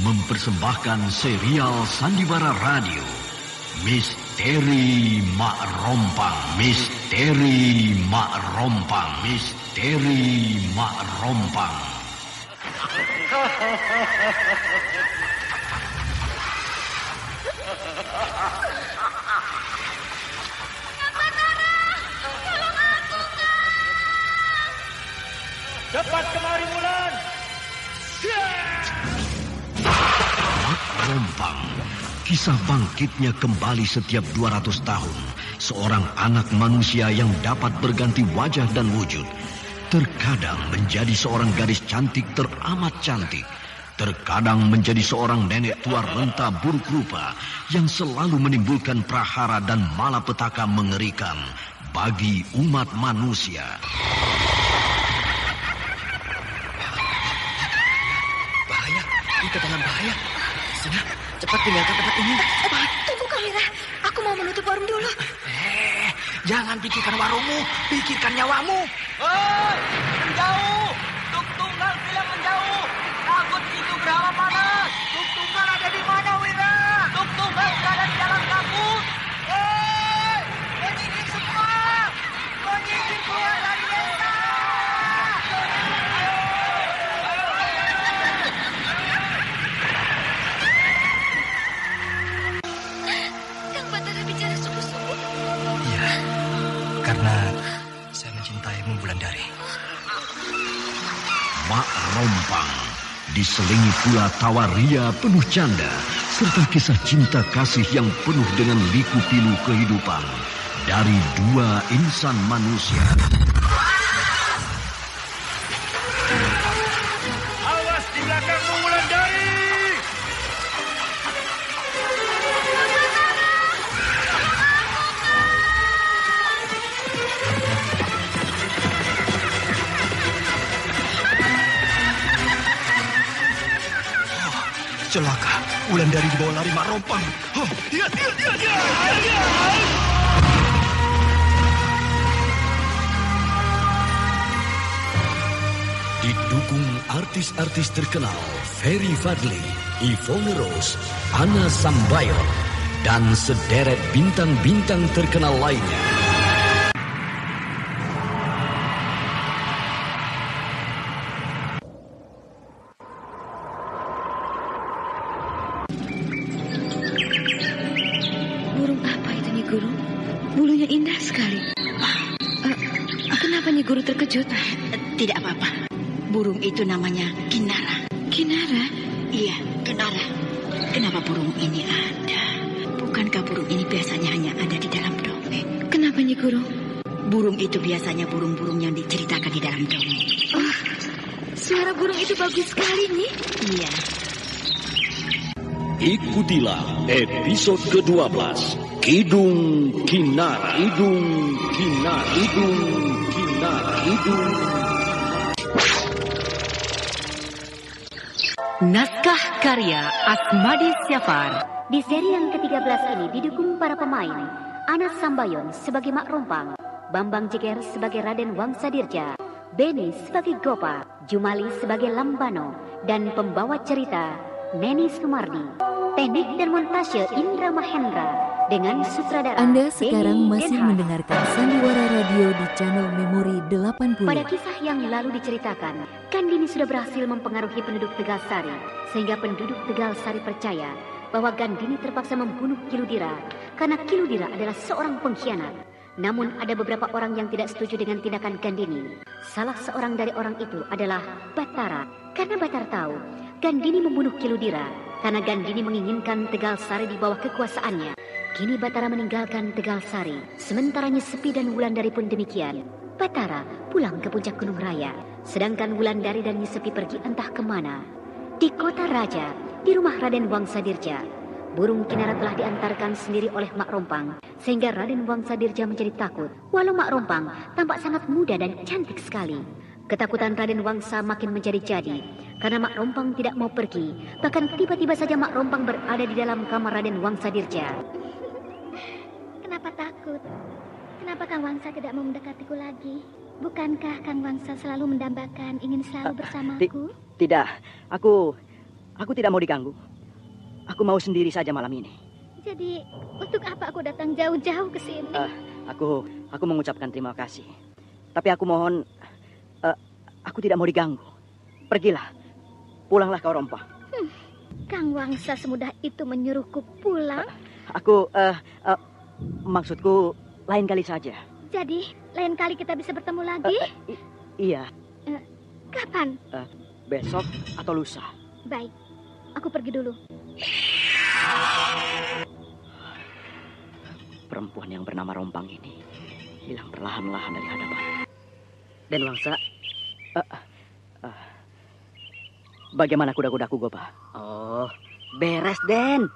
mempersembahkan serial Sandiwara Radio Misteri Mak Rompang. Misteri Mak Rompang. Misteri Mak Rompang. Cepat kemari, Wulan. Mak Rompang. Kisah bangkitnya kembali setiap 200 tahun. Seorang anak manusia yang dapat berganti wajah dan wujud. Terkadang menjadi seorang gadis cantik teramat cantik. Terkadang menjadi seorang nenek tua renta buruk rupa yang selalu menimbulkan prahara dan malapetaka mengerikan bagi umat manusia. Bahaya, kita dalam bahaya. Sudah, cepat tinggalkan tempat ini. Tunggu Kamira, aku mau menutup warung dulu. Jangan pikirkan warungmu, pikirkan nyawamu. Hei, menjauh. Tuk Tunggal bilang menjauh. Takut itu berawa panas. Tuk Tunggal ada di mana, Wira? Tuk Tunggal berada di dalam kabut. Hei, menyingkir semua. Menyingkir keluar dari desa. Kang Batara bicara sungguh-sungguh. Iya, karena saya mencintaimu, Wulandari. Mak Rompang diselingi pula tawa ria penuh canda serta kisah cinta kasih yang penuh dengan liku-pilu kehidupan dari dua insan manusia. Awas di belakangmu, Wulandari. Celaka, Wulandari dibawa lari Mak Rompang. Iya. Didukung artis-artis terkenal Ferry Fadli, Yvonne Rose, Anna Sambayon, dan sederet bintang-bintang terkenal lainnya. Burung apa itu, Nyi Guru? Bulunya indah sekali. Kenapa Nyi Guru terkejut? Tidak apa-apa. Burung itu namanya Kinara. Kinara? Iya, Kinara. Kenapa burung ini ada? Bukankah burung ini biasanya hanya ada di dalam dongeng? Kenapa Nyi Guru? Burung itu biasanya burung-burung yang diceritakan di dalam dongeng. Oh, suara burung itu bagus sekali, Nyi. Iya. Ikutilah episode ke-12 Kidung Kinara. Kidung Kinara. Kidung Kinara. Kidung. Naskah karya Asmadi Syafar. Di seri yang ke-13 ini didukung para pemain Anas Sambayon sebagai Mak Rompang, Bambang Jeger sebagai Raden Wangsadirja, Beni sebagai Gopa, Jumali sebagai Lambano, dan pembawa cerita Neni Sumardi. Teknik dan montase Indra Mahendra dengan sutradara Anda sekarang Benny masih Denhar. mendengarkan Sandiwara Radio di channel Memori 80. Pada kisah yang lalu diceritakan, Gandini sudah berhasil mempengaruhi penduduk Tegalsari, sehingga penduduk Tegalsari percaya bahwa Gandini terpaksa membunuh Kiludira karena Kiludira adalah seorang pengkhianat. Namun ada beberapa orang yang tidak setuju dengan tindakan Gandini. Salah seorang dari orang itu adalah Batara, karena Batara tahu Gandini membunuh Kiludira karena Gandini menginginkan Tegalsari di bawah kekuasaannya. Kini Batara meninggalkan Tegalsari, sementara Nyesepi dan Wulandari pun demikian. Batara pulang ke puncak Gunung Raya, sedangkan Wulandari dan Nyesepi pergi entah kemana. Di kota raja, di rumah Raden Wangsadirja, burung Kinara telah diantarkan sendiri oleh Mak Rompang, sehingga Raden Wangsadirja menjadi takut, walau Mak Rompang tampak sangat muda dan cantik sekali. Ketakutan Raden Wangsa makin menjadi-jadi, karena Mak Rompang tidak mau pergi. Bahkan tiba-tiba saja Mak Rompang berada di dalam kamar Raden Wangsadirja. Kenapa takut? Kenapa Kang Wangsa tidak mau mendekatiku lagi? Bukankah Kang Wangsa selalu mendambakan ingin selalu bersamaku? Tidak, aku Aku tidak mau diganggu. Aku mau sendiri saja malam ini. Jadi, untuk apa aku datang jauh-jauh ke sini? Aku mengucapkan terima kasih. Tapi aku mohon, aku tidak mau diganggu. Pergilah, pulanglah kau Rompang. Kang Wangsa semudah itu menyuruhku pulang? Maksudku lain kali saja. Jadi, lain kali kita bisa bertemu lagi? Iya. Kapan? Besok atau lusa. Baik, aku pergi dulu. Perempuan yang bernama Rompang ini hilang perlahan-lahan dari hadapan. Dan Wangsa, bagaimana kuda-kudaku, Gopa? Oh, beres, Den.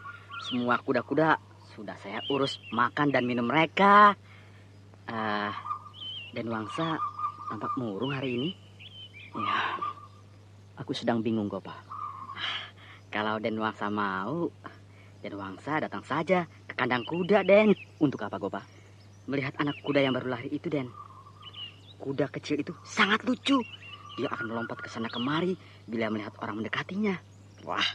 Semua kuda-kuda sudah saya urus makan dan minum mereka. Dan Wangsa tampak murung hari ini. Ya, aku sedang bingung, Gopa. Kalau Den Wangsa mau, Den Wangsa datang saja ke kandang kuda, Den. Untuk apa, Gopa? Melihat anak kuda yang baru lahir itu, Den. Kuda kecil itu sangat lucu. Dia akan melompat ke sana kemari bila melihat orang mendekatinya. Wah,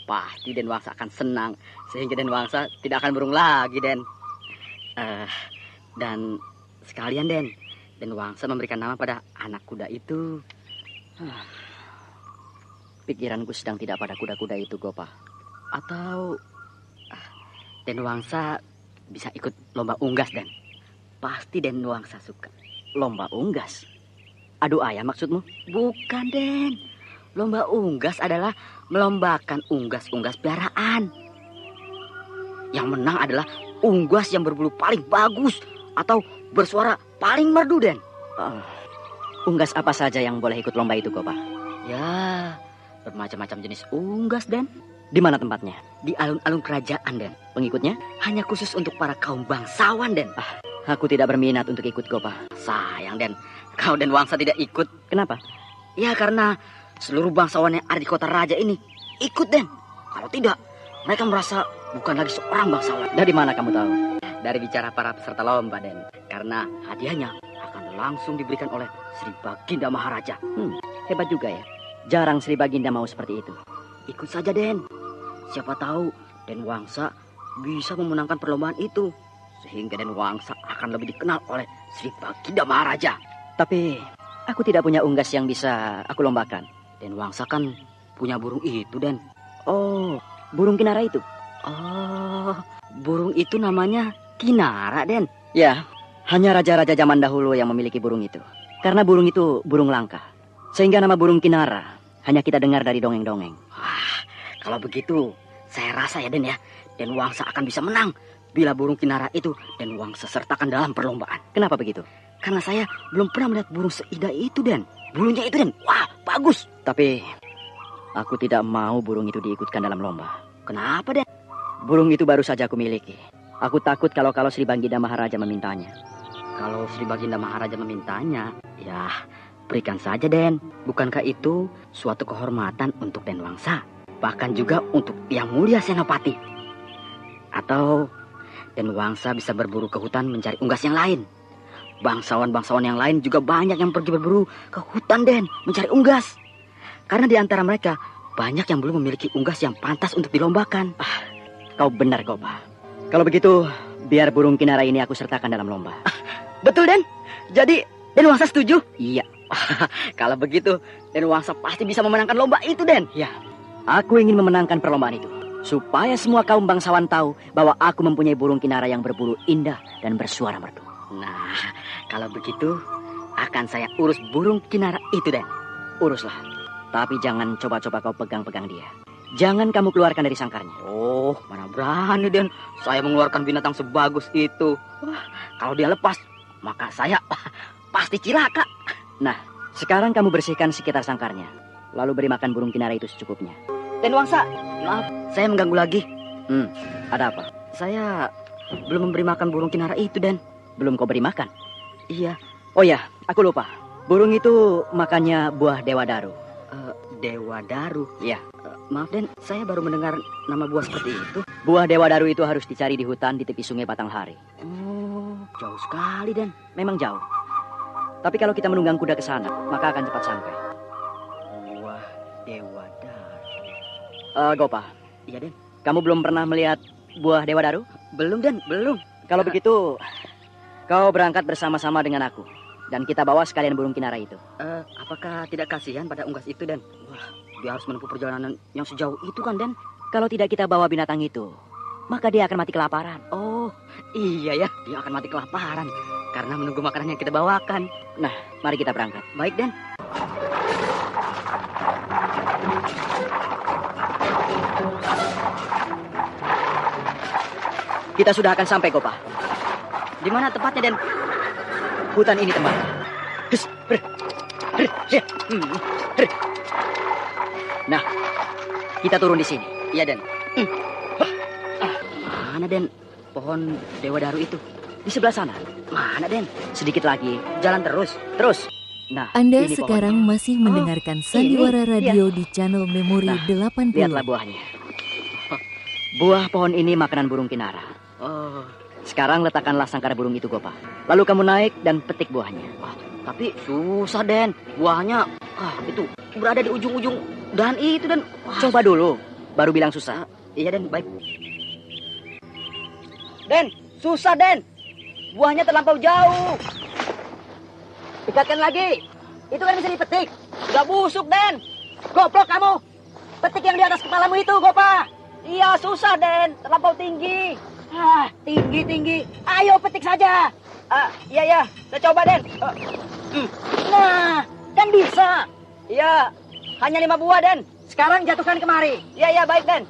pasti Den Wangsa akan senang. Sehingga Den Wangsa tidak akan burung lagi, Den. Dan sekalian, Den Wangsa memberikan nama pada anak kuda itu. Pikiranku sedang tidak pada kuda-kuda itu, Gopa. Atau Den Wangsa bisa ikut lomba unggas, Den. Pasti Den Wangsa suka. Lomba unggas? Adu ayam maksudmu? Bukan, Den. Lomba unggas adalah melombakan unggas-unggas piaraan. Yang menang adalah unggas yang berbulu paling bagus atau bersuara paling merdu, Den. Unggas apa saja yang boleh ikut lomba itu, Gopa? Ya, bermacam-macam jenis unggas, Den. Di mana tempatnya? Di alun-alun kerajaan, Den. Pengikutnya? Hanya khusus untuk para kaum bangsawan, Den. Aku tidak berminat untuk ikut, Gopa. Sayang, Den. Kau Den Wangsa tidak ikut. Kenapa? Ya, karena seluruh bangsawan yang ada di kota raja ini ikut, Den. Kalau tidak, mereka merasa bukan lagi seorang bangsawan. Dari mana kamu tahu? Dari bicara para peserta lomba, Den. Karena hadiahnya akan langsung diberikan oleh Sri Baginda Maharaja. Hebat juga ya. Jarang Sri Baginda mau seperti itu. Ikut saja, Den. Siapa tahu Den Wangsa bisa memenangkan perlombaan itu. Sehingga Den Wangsa akan lebih dikenal oleh Sri Baginda Maharaja. Tapi aku tidak punya unggas yang bisa aku lombakan. Den Wangsa kan punya burung itu, Den. Oh, burung kinara itu? Oh, burung itu namanya kinara, Den. Ya, hanya raja-raja zaman dahulu yang memiliki burung itu. Karena burung itu burung langka. Sehingga nama burung kinara hanya kita dengar dari dongeng-dongeng. Wah, kalau begitu saya rasa ya, Den ya, Den Wangsa akan bisa menang bila burung kinara itu Den Wangsa sertakan dalam perlombaan. Kenapa begitu? Karena saya belum pernah melihat burung seindah itu, Den. Bulunya itu, Den. Wah, bagus. Tapi aku tidak mau burung itu diikutkan dalam lomba. Kenapa, Den? Burung itu baru saja aku miliki. Aku takut kalau Sri Baginda Maharaja memintanya. Kalau Sri Baginda Maharaja memintanya, ya berikan saja, Den. Bukankah itu suatu kehormatan untuk Den Wangsa? Bahkan juga untuk Yang Mulia Senopati. Atau Den Wangsa bisa berburu ke hutan mencari unggas yang lain. Bangsawan-bangsawan yang lain juga banyak yang pergi berburu ke hutan, Den, mencari unggas. Karena di antara mereka banyak yang belum memiliki unggas yang pantas untuk dilombakan. Kau benar, Gopa. Kalau begitu, biar burung kinara ini aku sertakan dalam lomba. Betul, Den. Jadi Den Wangsa setuju? Iya. Kalau begitu, Den Wangsa pasti bisa memenangkan lomba itu, Den. Ya, aku ingin memenangkan perlombaan itu. Supaya semua kaum bangsawan tahu bahwa aku mempunyai burung kinara yang berbulu indah dan bersuara merdu. Nah, kalau begitu akan saya urus burung kinara itu, Den. Uruslah. Tapi jangan coba-coba kau pegang-pegang dia. Jangan kamu keluarkan dari sangkarnya. Oh, mana berani, Den. Saya mengeluarkan binatang sebagus itu. Wah, kalau dia lepas, maka saya pasti cilaka. Nah, sekarang kamu bersihkan sekitar sangkarnya. Lalu beri makan burung kinara itu secukupnya. Den Wangsa, maaf, saya mengganggu lagi. Ada apa? Saya belum memberi makan burung kinara itu, Den. Belum kau beri makan? Iya. Oh ya, aku lupa. Burung itu makannya buah dewadaru. Dewadaru? Iya. Maaf, Den, saya baru mendengar nama buah seperti itu. Buah dewadaru itu harus dicari di hutan di tepi sungai Batanghari. Oh, jauh sekali, Den. Memang jauh. Tapi kalau kita menunggang kuda ke sana, maka akan cepat sampai. Buah dewadaru. Gopa. Iya, Den. Kamu belum pernah melihat buah Dewa Daru? Belum, Den, belum. Kalau begitu, kau berangkat bersama-sama dengan aku. Dan kita bawa sekalian burung kinara itu. Apakah tidak kasihan pada unggas itu, Den? Wah, dia harus menempuh perjalanan yang sejauh itu kan, Den? Kalau tidak kita bawa binatang itu, maka dia akan mati kelaparan. Oh, iya ya, dia akan mati kelaparan karena menunggu makanan yang kita bawakan. Nah, mari kita berangkat. Baik, Den. Kita sudah akan sampai, Gopa. Di mana tepatnya, Den? Hutan ini teman. Nah, kita turun di sini. Iya, Den. Mana, Den? Pohon Dewa Daru itu? Di sebelah sana. Mana, Den? Sedikit lagi. Jalan terus. Terus. Nah, Anda ini sekarang pohonnya. masih mendengarkan Sandiwara Radio di channel Memori Nah, 80. Lihatlah buahnya. Buah pohon ini makanan burung kinara. Oh, Sekarang letakkanlah sangkar burung itu, Gopa. Lalu kamu naik dan petik buahnya. tapi susah, Den. Buahnya, itu berada di ujung-ujung dahan itu, Den. Coba dulu, baru bilang susah. Iya, Den, baik. Den, susah, Den. Buahnya terlampau jauh. Dekatkan lagi. Itu kan bisa dipetik. Sudah busuk, Den. Goblok kamu. Petik yang di atas kepalamu itu, Gopa. Iya, susah, Den. Terlampau tinggi. Tinggi. Ayo, petik saja. Iya. Saya coba, Den. Nah, kan bisa. Iya, hanya 5 buah, Den. Sekarang jatuhkan kemari. Iya, baik, Den.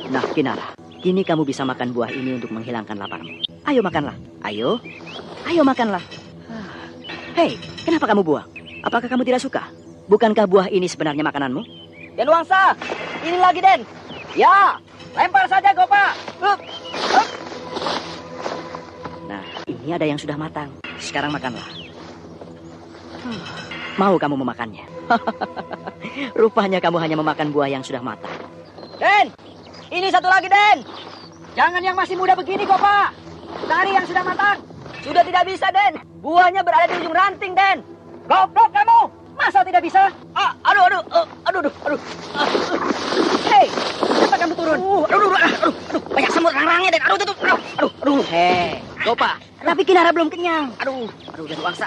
Nah, Kinara, kini kamu bisa makan buah ini untuk menghilangkan laparmu. Ayo makanlah. Ayo makanlah. Hei, kenapa kamu buang? Apakah kamu tidak suka? Bukankah buah ini sebenarnya makananmu? Den Wangsa, ini lagi, Den. Ya, lempar saja, Gopa. Nah, ini ada yang sudah matang. Sekarang makanlah. Mau kamu memakannya? Rupanya kamu hanya memakan buah yang sudah matang. Den, ini satu lagi, Den. Jangan yang masih muda begini, Gopa. Cari yang sudah matang. Sudah tidak bisa, Den. Buahnya berada di ujung ranting, Den. Goblok kamu. Masa tidak bisa? Aduh. Hei, kenapa kamu turun? Aduh. Banyak semut rang-rangnya, Den. Aduh. Hei, Gopa. Tapi Kinara belum kenyang. Aduh, Den Wangsa,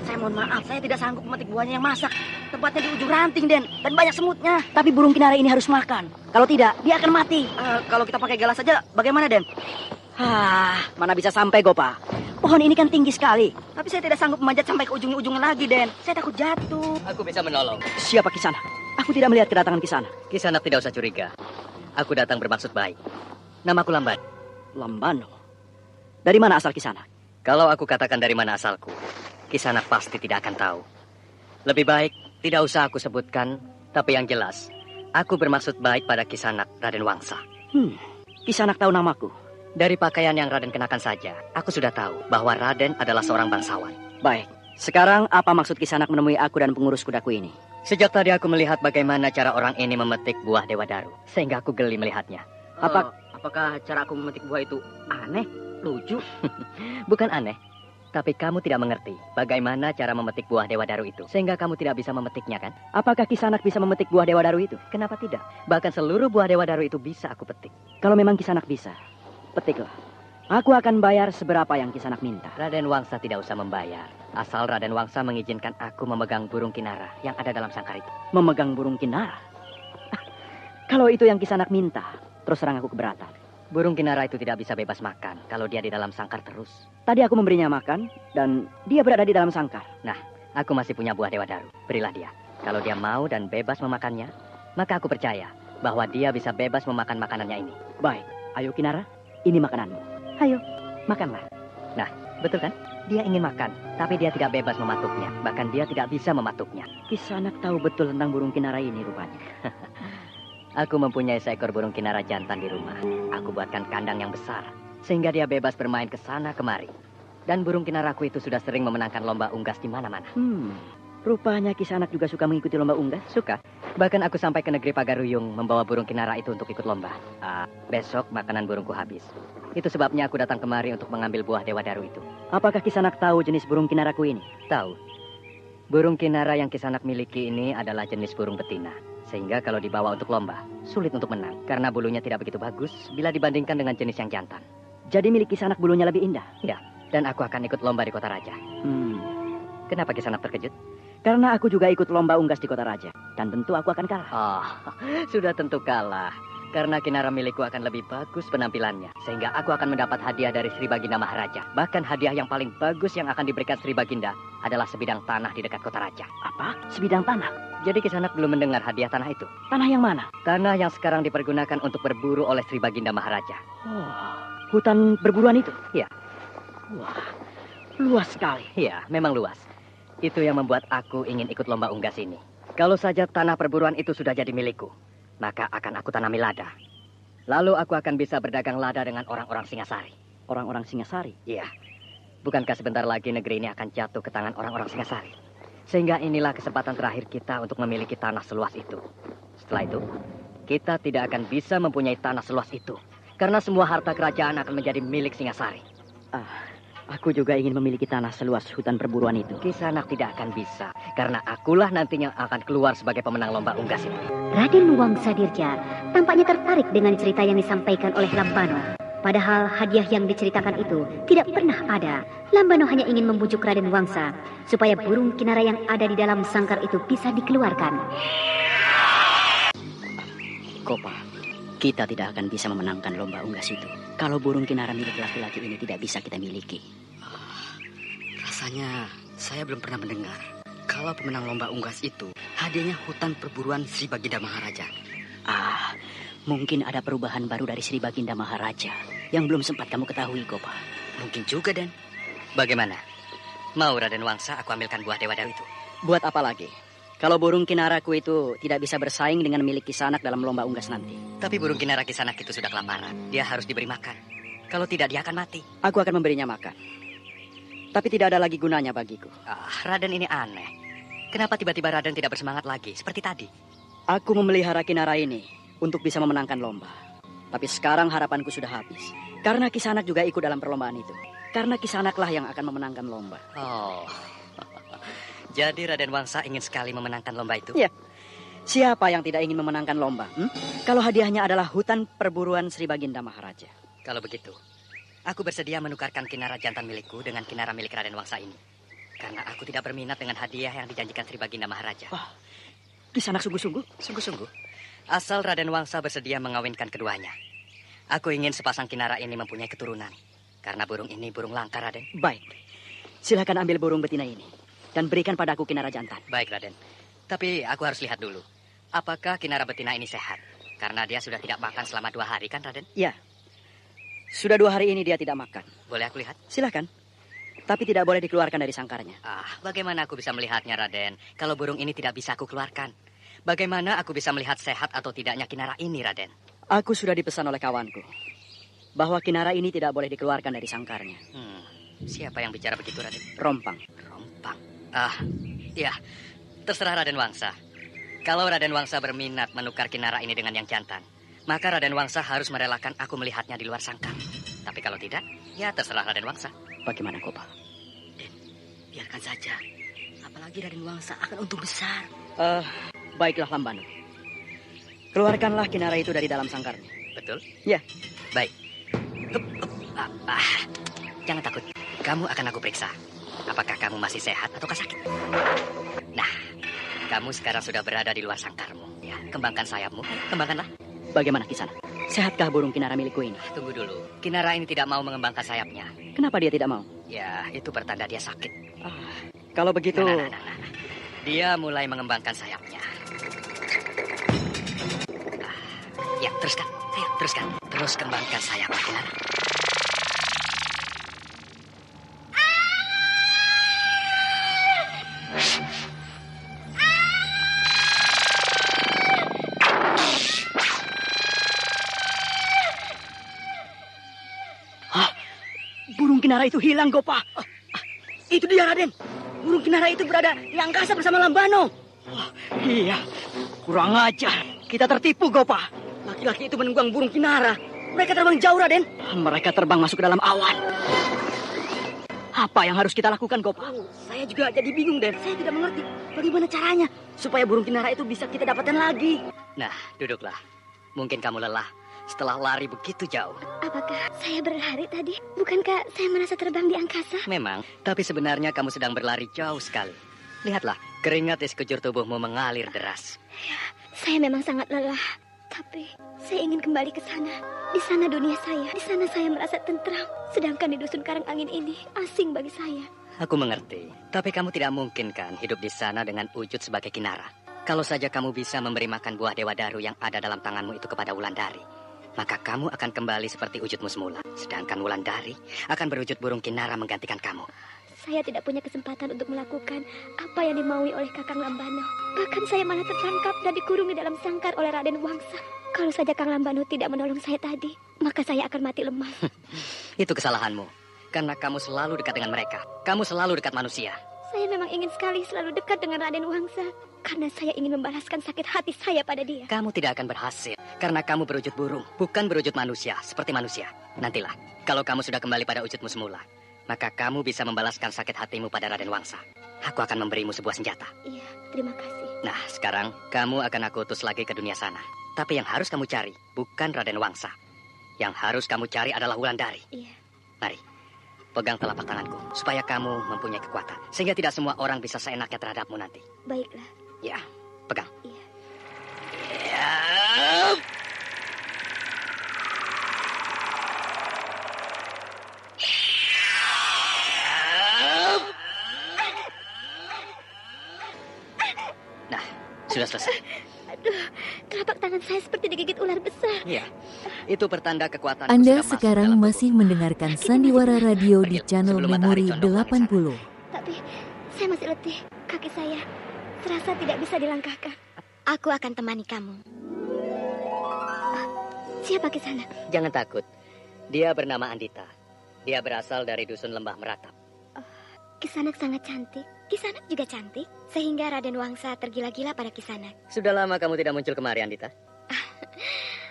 Saya mohon maaf, saya tidak sanggup memetik buahnya yang masak. Tempatnya di ujung ranting, Den. Dan banyak semutnya. Tapi burung Kinara ini harus makan. Kalau tidak, dia akan mati. Kalau kita pakai galas saja, bagaimana, Den? Mana bisa sampai, Gopa? Pohon ini kan tinggi sekali. Tapi saya tidak sanggup memanjat sampai ke ujung-ujungnya lagi, Den. Saya takut jatuh. Aku bisa menolong. Siapa Kisanak? Aku tidak melihat kedatangan Kisanak. Kisanak tidak usah curiga. Aku datang bermaksud baik. Namaku Lamban. Lambano. Dari mana asal Kisanak? Kalau aku katakan dari mana asalku, Kisanak pasti tidak akan tahu. Lebih baik tidak usah aku sebutkan, tapi yang jelas, aku bermaksud baik pada Kisanak Raden Wangsa. Kisanak tahu namaku. Dari pakaian yang Raden kenakan saja, aku sudah tahu bahwa Raden adalah seorang bangsawan. Baik, sekarang apa maksud Kisanak menemui aku dan pengurus kudaku ini? Sejak tadi aku melihat bagaimana cara orang ini memetik buah Dewa Daru, sehingga aku geli melihatnya. Apakah cara aku memetik buah itu aneh, lucu? Bukan aneh, tapi kamu tidak mengerti bagaimana cara memetik buah Dewa Daru itu, sehingga kamu tidak bisa memetiknya, kan? Apakah Kisanak bisa memetik buah Dewa Daru itu? Kenapa tidak? Bahkan seluruh buah Dewa Daru itu bisa aku petik. Kalau memang Kisanak bisa, petiklah. Aku akan bayar seberapa yang Kisanak minta. Raden Wangsa tidak usah membayar, asal Raden Wangsa mengizinkan aku memegang burung kinara yang ada dalam sangkar itu. Memegang burung kinara? Kalau itu yang Kisanak minta, terus terang aku keberatan. Burung kinara itu tidak bisa bebas makan kalau dia di dalam sangkar terus. Tadi aku memberinya makan dan dia berada di dalam sangkar. Nah, aku masih punya buah Dewa Daru. Berilah dia. Kalau dia mau dan bebas memakannya, maka aku percaya bahwa dia bisa bebas memakan makanannya ini. Baik, ayo Kinara, ini makananmu. Ayo, makanlah. Nah, betul kan? Dia ingin makan, tapi dia tidak bebas mematuknya. Bahkan dia tidak bisa mematuknya. Kisanak tahu betul tentang burung kinara ini rupanya. Aku mempunyai seekor burung kinara jantan di rumah. Aku buatkan kandang yang besar, sehingga dia bebas bermain ke sana kemari. Dan burung kinaraku itu sudah sering memenangkan lomba unggas di mana-mana. Rupanya Kisanak juga suka mengikuti lomba unggas. Suka. Bahkan aku sampai ke negeri Pagaruyung membawa burung kinara itu untuk ikut lomba. Besok makanan burungku habis. Itu sebabnya aku datang kemari untuk mengambil buah Dewa Daru itu. Apakah Kisanak tahu jenis burung kinaraku ini? Tahu. Burung kinara yang Kisanak miliki ini adalah jenis burung betina. Sehingga kalau dibawa untuk lomba, sulit untuk menang. Karena bulunya tidak begitu bagus bila dibandingkan dengan jenis yang jantan. Jadi milik Kisanak bulunya lebih indah? Ya, dan aku akan ikut lomba di Kota Raja. Kenapa Kisanak terkejut? Karena aku juga ikut lomba unggas di Kota Raja. Dan tentu aku akan kalah. Oh, sudah tentu kalah. Karena kinara milikku akan lebih bagus penampilannya. Sehingga aku akan mendapat hadiah dari Sri Baginda Maharaja. Bahkan hadiah yang paling bagus yang akan diberikan Sri Baginda adalah sebidang tanah di dekat Kota Raja. Apa? Sebidang tanah? Jadi Kisanak belum mendengar hadiah tanah itu? Tanah yang mana? Tanah yang sekarang dipergunakan untuk berburu oleh Sri Baginda Maharaja. Oh, hutan perburuan itu? Ya. Wah, luas sekali. Ya, memang luas. Itu yang membuat aku ingin ikut lomba unggas ini. Kalau saja tanah perburuan itu sudah jadi milikku, maka akan aku tanami lada. Lalu aku akan bisa berdagang lada dengan orang-orang Singasari. Orang-orang Singasari? Iya. Bukankah sebentar lagi negeri ini akan jatuh ke tangan orang-orang Singasari? Sehingga inilah kesempatan terakhir kita untuk memiliki tanah seluas itu. Setelah itu, kita tidak akan bisa mempunyai tanah seluas itu. Karena semua harta kerajaan akan menjadi milik Singasari. Aku juga ingin memiliki tanah seluas hutan perburuan itu. Kisanak tidak akan bisa. Karena akulah nantinya akan keluar sebagai pemenang lomba unggas itu. Raden Wangsa Dirja tampaknya tertarik dengan cerita yang disampaikan oleh Lambano. Padahal hadiah yang diceritakan itu tidak pernah ada. Lambano hanya ingin membujuk Raden Wangsa supaya burung kinara yang ada di dalam sangkar itu bisa dikeluarkan. Kopa, kita tidak akan bisa memenangkan lomba unggas itu kalau burung kinara milik laki-laki ini tidak bisa kita miliki. Rasanya saya belum pernah mendengar kalau pemenang lomba unggas itu hadiahnya hutan perburuan Sri Baginda Maharaja. Mungkin ada perubahan baru dari Sri Baginda Maharaja yang belum sempat kamu ketahui, Kopa. Mungkin juga, Den. Bagaimana? Mau Raden Wangsa aku ambilkan buah dewa itu? Buat apa lagi? Kalau burung kinaraku itu tidak bisa bersaing dengan milik Kisanak dalam lomba unggas nanti. Tapi burung kinara Kisanak itu sudah kelaparan. Dia harus diberi makan. Kalau tidak, dia akan mati. Aku akan memberinya makan. Tapi tidak ada lagi gunanya bagiku. Raden ini aneh. Kenapa tiba-tiba Raden tidak bersemangat lagi seperti tadi? Aku memelihara kinara ini untuk bisa memenangkan lomba. Tapi sekarang harapanku sudah habis. Karena Kisanak juga ikut dalam perlombaan itu. Karena Kisanaklah yang akan memenangkan lomba. Oh, jadi Raden Wangsa ingin sekali memenangkan lomba itu? Ya. Siapa yang tidak ingin memenangkan lomba? Kalau hadiahnya adalah hutan perburuan Sri Baginda Maharaja. Kalau begitu, aku bersedia menukarkan kinara jantan milikku dengan kinara milik Raden Wangsa ini. Karena aku tidak berminat dengan hadiah yang dijanjikan Sri Baginda Maharaja. Wah, Kisanak sungguh-sungguh? Sungguh-sungguh. Asal Raden Wangsa bersedia mengawinkan keduanya. Aku ingin sepasang kinara ini mempunyai keturunan. Karena burung ini burung langka, Raden. Baik. Silakan ambil burung betina ini. Dan berikan padaku kinara jantan. Baik, Raden. Tapi aku harus lihat dulu. Apakah kinara betina ini sehat? Karena dia sudah tidak makan selama 2 hari, kan, Raden? Ya. Sudah 2 hari ini dia tidak makan. Boleh aku lihat? Silakan. Tapi tidak boleh dikeluarkan dari sangkarnya. Bagaimana aku bisa melihatnya, Raden? Kalau burung ini tidak bisa aku keluarkan. Bagaimana aku bisa melihat sehat atau tidaknya kinara ini, Raden? Aku sudah dipesan oleh kawanku bahwa kinara ini tidak boleh dikeluarkan dari sangkarnya. Siapa yang bicara begitu, Raden? Rompang. Rompang. Ya. Terserah Raden Wangsa. Kalau Raden Wangsa berminat menukar kinara ini dengan yang jantan, maka Raden Wangsa harus merelakan aku melihatnya di luar sangkar. Tapi kalau tidak, ya terserah Raden Wangsa. Bagaimana, Kopa? Biarkan saja. Apalagi Raden Wangsa akan untung besar. Baiklah, Lambano. Keluarkanlah kinara itu dari dalam sangkarnya. Betul? Ya. Baik. Jangan takut. Kamu akan aku periksa. Apakah kamu masih sehat ataukah sakit? Nah, kamu sekarang sudah berada di luar sangkarmu. Ya, kembangkan sayapmu. Kembangkanlah. Bagaimana, Kisanak? Sehatkah burung kinara milikku ini? Tunggu dulu. Kinara ini tidak mau mengembangkan sayapnya. Kenapa dia tidak mau? Ya, itu pertanda dia sakit. Kalau begitu... Nah. Dia mulai mengembangkan sayapnya. Ya, teruskan. Ayo, teruskan. Terus kembangkan sayapnya, Kinara. Burung kinara itu hilang, Gopa. Itu dia, Raden. Burung kinara itu berada di angkasa bersama Lambano. Iya, kurang ajar. Kita tertipu, Gopa. Laki-laki itu menunggang burung kinara. Mereka terbang jauh, Raden. Mereka terbang masuk ke dalam awan. Apa yang harus kita lakukan, Gopal? Saya juga jadi bingung, Den. Saya tidak mengerti bagaimana caranya supaya burung kinara itu bisa kita dapatkan lagi. Nah, duduklah. Mungkin kamu lelah setelah lari begitu jauh. Apakah saya berlari tadi? Bukankah saya merasa terbang di angkasa? Memang, tapi sebenarnya kamu sedang berlari jauh sekali. Lihatlah, keringat di sekujur tubuhmu mengalir deras. Ya, saya memang sangat lelah. Tapi saya ingin kembali ke sana. Di sana dunia saya. Di sana saya merasa tentram. Sedangkan di dusun Karangangin ini asing bagi saya. Aku mengerti. Tapi kamu tidak mungkin kan hidup di sana dengan wujud sebagai Kinara. Kalau saja kamu bisa memberi makan buah Dewa Daru yang ada dalam tanganmu itu kepada Wulandari, maka kamu akan kembali seperti wujudmu semula. Sedangkan Wulandari akan berwujud burung Kinara menggantikan kamu. Saya tidak punya kesempatan untuk melakukan apa yang dimaui oleh Kakang Lambano. Bahkan saya malah tertangkap dan dikurung di dalam sangkar oleh Raden Wangsa. Kalau saja Kang Lambano tidak menolong saya tadi, maka saya akan mati lemah. Itu kesalahanmu. Karena kamu selalu dekat dengan mereka. Kamu selalu dekat manusia. Saya memang ingin sekali selalu dekat dengan Raden Wangsa. Karena saya ingin membalaskan sakit hati saya pada dia. Kamu tidak akan berhasil. Karena kamu berwujud burung, bukan berwujud manusia, seperti manusia. Nantilah, kalau kamu sudah kembali pada wujudmu semula, maka kamu bisa membalaskan sakit hatimu pada Raden Wangsa. Aku akan memberimu sebuah senjata. Iya, terima kasih. Nah, sekarang kamu akan aku utus lagi ke dunia sana. Tapi yang harus kamu cari bukan Raden Wangsa. Yang harus kamu cari adalah Wulandari. Iya. Mari, pegang telapak tanganku supaya kamu mempunyai kekuatan. Sehingga tidak semua orang bisa seenaknya terhadapmu nanti. Baiklah. Ya, pegang. Iya. Ya. Nah, sudah selesai. Aduh, telapak tangan saya seperti digigit ular besar. Iya, itu pertanda kekuatan. Anda sekarang masih mendengarkan Sandiwara Radio di channel Memori 80. Tapi saya masih letih. Kaki saya serasa tidak bisa dilangkahkan. Aku akan temani kamu. Siapa Kisana? Jangan takut. Dia bernama Andita. Dia berasal dari dusun Lembah Meratap. Kisanak sangat cantik. Kisanak juga cantik. Sehingga Raden Wangsa tergila-gila pada Kisanak. Sudah lama kamu tidak muncul kemari, Andita?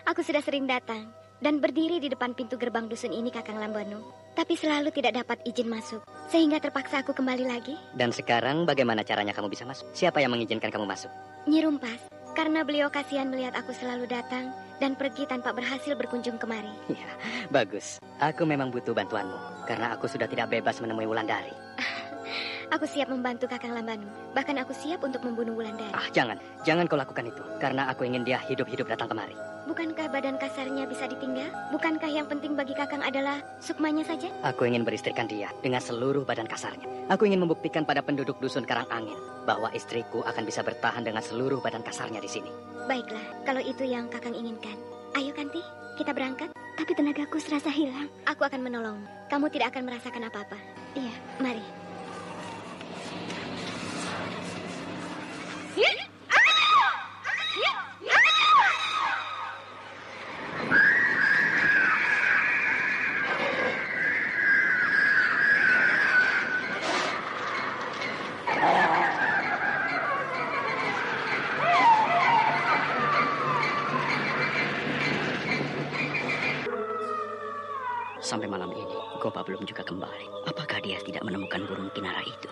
Aku sudah sering datang dan berdiri di depan pintu gerbang dusun ini, Kakang Lambano. Tapi selalu tidak dapat izin masuk. Sehingga terpaksa aku kembali lagi. Dan sekarang bagaimana caranya kamu bisa masuk? Siapa yang mengizinkan kamu masuk? Nyi Rumpas. Karena beliau kasihan melihat aku selalu datang dan pergi tanpa berhasil berkunjung kemari. Ya, bagus. Aku memang butuh bantuanmu. Karena aku sudah tidak bebas menemui Wulandari. Aku siap membantu Kakang Lambano. Bahkan aku siap untuk membunuh Wulandari. Jangan. Jangan kau lakukan itu. Karena aku ingin dia hidup-hidup datang kemari. Bukankah badan kasarnya bisa ditinggal? Bukankah yang penting bagi Kakang adalah sukmanya saja? Aku ingin beristrikan dia dengan seluruh badan kasarnya. Aku ingin membuktikan pada penduduk dusun Karangangin bahwa istriku akan bisa bertahan dengan seluruh badan kasarnya di sini. Baiklah, kalau itu yang Kakang inginkan. Ayo Kanti, kita berangkat. Tapi tenagaku serasa hilang. Aku akan menolongmu. Kamu tidak akan merasakan apa-apa. Iya, mari. Sampai malam ini, Gopa belum juga kembali. Apakah dia tidak menemukan burung Kinara itu?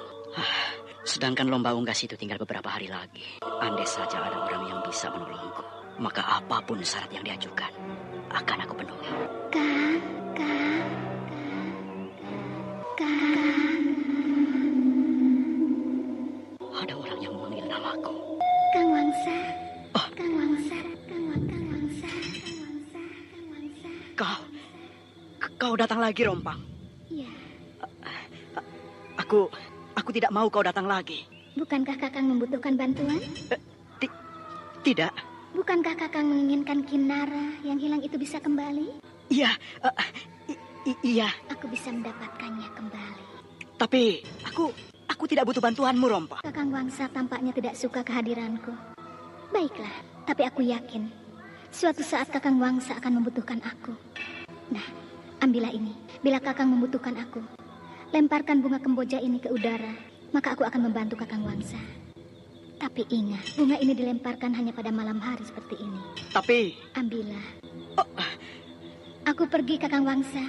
Sedangkan lomba unggas itu tinggal beberapa hari lagi. Andai saja ada orang yang bisa menolongku, maka apapun syarat yang diajukan akan aku penuhi. Ada orang yang memanggil namaku. Kang Wangsa. Kang Wangsa. Kau datang lagi, Rompang? Iya. Aku tidak mau kau datang lagi. Bukankah Kakang membutuhkan bantuan? Tidak. Bukankah Kakang menginginkan Kinara yang hilang itu bisa kembali? Iya. Iya. Aku bisa mendapatkannya kembali. Tapi aku tidak butuh bantuanmu, Rompang. Kakang Wangsa tampaknya tidak suka kehadiranku. Baiklah, tapi aku yakin suatu saat Kakang Wangsa akan membutuhkan aku. Nah, ambillah ini. Bila Kakang membutuhkan aku, lemparkan bunga kemboja ini ke udara, maka aku akan membantu Kakang Wangsa. Tapi ingat, bunga ini dilemparkan hanya pada malam hari seperti ini. Tapi... Ambillah. Aku pergi, Kakang Wangsa.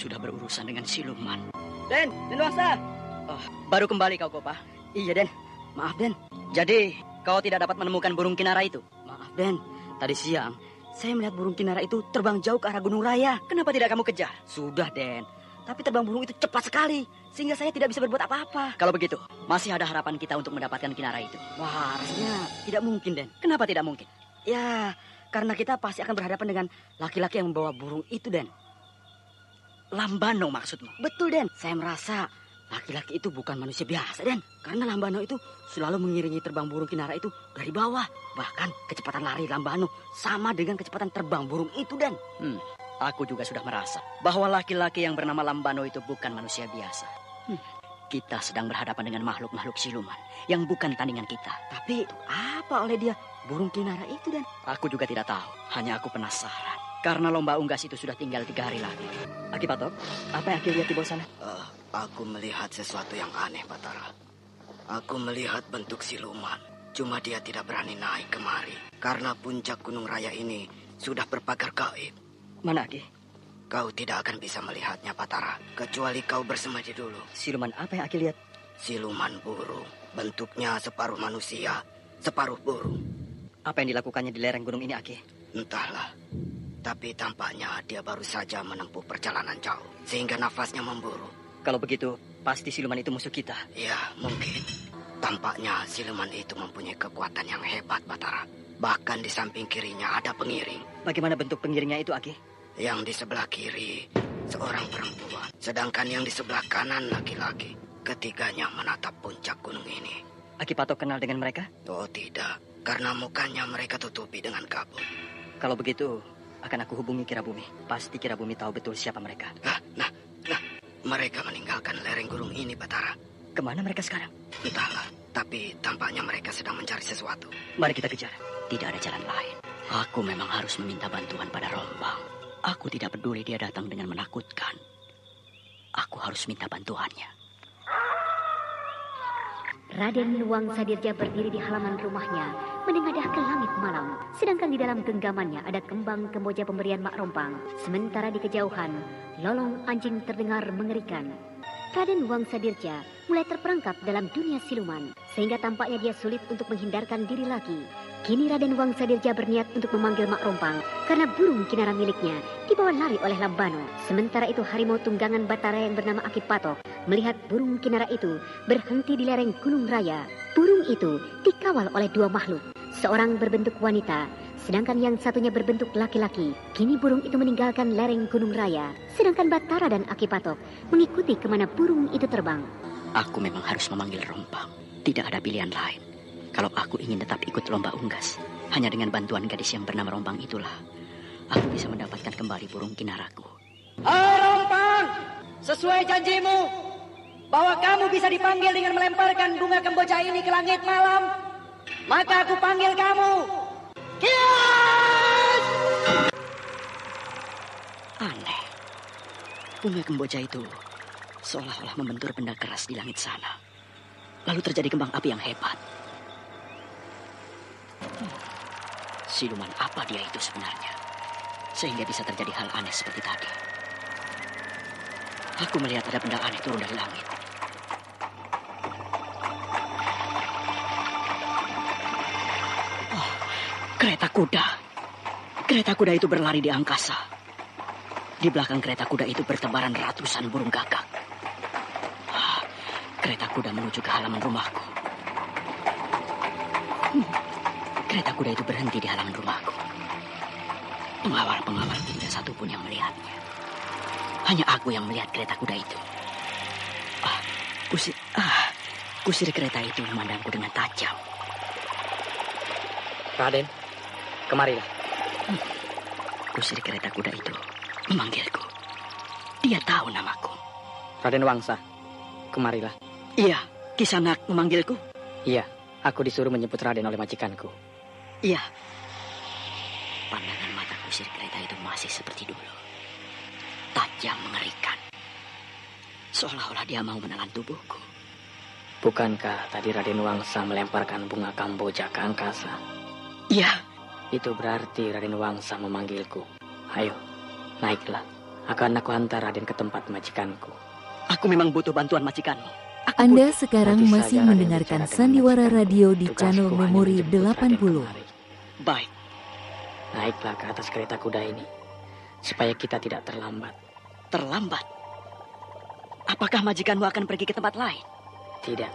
sudah berurusan dengan siluman. Den Wangsa. Oh, baru kembali kau, Gopa. Iya, Den. Maaf, Den. Jadi, kau tidak dapat menemukan burung kinara itu? Maaf, Den. Tadi siang, saya melihat burung kinara itu terbang jauh ke arah Gunung Raya. Kenapa tidak kamu kejar? Sudah, Den. Tapi terbang burung itu cepat sekali, sehingga saya tidak bisa berbuat apa-apa. Kalau begitu, masih ada harapan kita untuk mendapatkan kinara itu. Wah, rasanya tidak mungkin, Den. Kenapa tidak mungkin? Ya, karena kita pasti akan berhadapan dengan laki-laki yang membawa burung itu, Den. Lambano maksudmu? Betul, Den. Saya merasa laki-laki itu bukan manusia biasa, Den. Karena Lambano itu selalu mengiringi terbang burung kinara itu dari bawah. Bahkan kecepatan lari Lambano sama dengan kecepatan terbang burung itu, Den. Aku juga sudah merasa bahwa laki-laki yang bernama Lambano itu bukan manusia biasa. Kita sedang berhadapan dengan makhluk-makhluk siluman yang bukan tandingan kita. Tapi apa oleh dia burung kinara itu, Den? Aku juga tidak tahu. Hanya aku penasaran. Karena lomba unggas itu sudah tinggal 3 hari lagi. Aki Patok, apa yang Aki lihat di bawah sana? Aku melihat sesuatu yang aneh, Batara. Aku melihat bentuk siluman. Cuma dia tidak berani naik kemari. Karena puncak Gunung Raya ini sudah berpagar gaib. Mana, Aki? Kau tidak akan bisa melihatnya, Batara. Kecuali kau bersemadi dulu. Siluman apa yang Aki lihat? Siluman burung. Bentuknya separuh manusia, separuh burung. Apa yang dilakukannya di lereng gunung ini, Aki? Entahlah. Tapi tampaknya dia baru saja menempuh perjalanan jauh. Sehingga nafasnya memburu. Kalau begitu, pasti siluman itu musuh kita. Ya, mungkin. Tampaknya siluman itu mempunyai kekuatan yang hebat, Batara. Bahkan di samping kirinya ada pengiring. Bagaimana bentuk pengiringnya itu, Aki? Yang di sebelah kiri, seorang perempuan. Sedangkan yang di sebelah kanan, laki-laki. Ketiganya menatap puncak gunung ini. Aki Patok kenal dengan mereka? Oh, tidak. Karena mukanya mereka tutupi dengan kabut. Kalau begitu, akan aku hubungi Kirabumi. Pasti Kirabumi tahu betul siapa mereka. Nah, mereka meninggalkan lereng gunung ini, Batara. Kemana mereka sekarang? Entahlah, tapi tampaknya mereka sedang mencari sesuatu. Mari kita kejar. Tidak ada jalan lain. Aku memang harus meminta bantuan pada Rombang. Aku tidak peduli dia datang dengan menakutkan. Aku harus minta bantuannya. Raden Wangsa Dirja berdiri di halaman rumahnya, menengadah ke langit malam. Sedangkan di dalam genggamannya ada kembang kemboja pemberian Mak Rompang. Sementara di kejauhan, lolong anjing terdengar mengerikan. Raden Wangsa Dirja mulai terperangkap dalam dunia siluman, sehingga tampaknya dia sulit untuk menghindarkan diri lagi. Kini Raden Wangsa Dirja berniat untuk memanggil Mak Rompang, karena burung kinara miliknya dibawa lari oleh Lambano. Sementara itu harimau tunggangan Batara yang bernama Aki Patok melihat burung kinara itu berhenti di lereng Gunung Raya. Burung itu dikawal oleh 2 makhluk, seorang berbentuk wanita, sedangkan yang satunya berbentuk laki-laki. Kini burung itu meninggalkan lereng Gunung Raya, sedangkan Batara dan Aki Patok mengikuti kemana burung itu terbang. Aku memang harus memanggil Rompang. Tidak ada pilihan lain. Kalau aku ingin tetap ikut lomba unggas, hanya dengan bantuan gadis yang bernama Rompang itulah, aku bisa mendapatkan kembali burung kinaraku. Hai Rompang, sesuai janjimu, bahwa kamu bisa dipanggil dengan melemparkan bunga kemboja ini ke langit malam, maka aku panggil kamu. Kias! Aneh. Bunga kemboja itu seolah-olah membentur benda keras di langit sana. Lalu terjadi kembang api yang hebat. Siluman apa dia itu sebenarnya? Sehingga bisa terjadi hal aneh seperti tadi. Aku melihat ada benda aneh turun dari langit. Oh, kereta kuda. Kereta kuda itu berlari di angkasa. Di belakang kereta kuda itu bertebaran ratusan burung gagak. Kereta kuda menuju ke halaman rumahku. Kereta kuda itu berhenti di halaman rumahku. Pengawal-pengawal tidak satu pun yang melihatnya. Hanya aku yang melihat kereta kuda itu. Kusir kereta itu memandangku dengan tajam. Raden, kemarilah. Kusir kereta kuda itu memanggilku. Dia tahu namaku. Raden Wangsa, kemarilah. Iya, Kisanak memanggilku. Iya, aku disuruh menjemput Raden oleh majikanku. Iya. Pandangan mata kusir kereta itu masih seperti dulu. Tajam mengerikan. Seolah-olah dia mau menelan tubuhku. Bukankah tadi Raden Wangsa melemparkan bunga kamboja ke angkasa? Iya. Itu berarti Raden Wangsa memanggilku. Ayo, naiklah. Akan aku hantar Raden ke tempat majikanku. Aku memang butuh bantuan majikanmu. Anda sekarang masih mendengarkan Sandiwara Radio di channel Memori 80. Baik. Naiklah ke atas kereta kuda ini, supaya kita tidak terlambat. Terlambat? Apakah majikanmu akan pergi ke tempat lain? Tidak,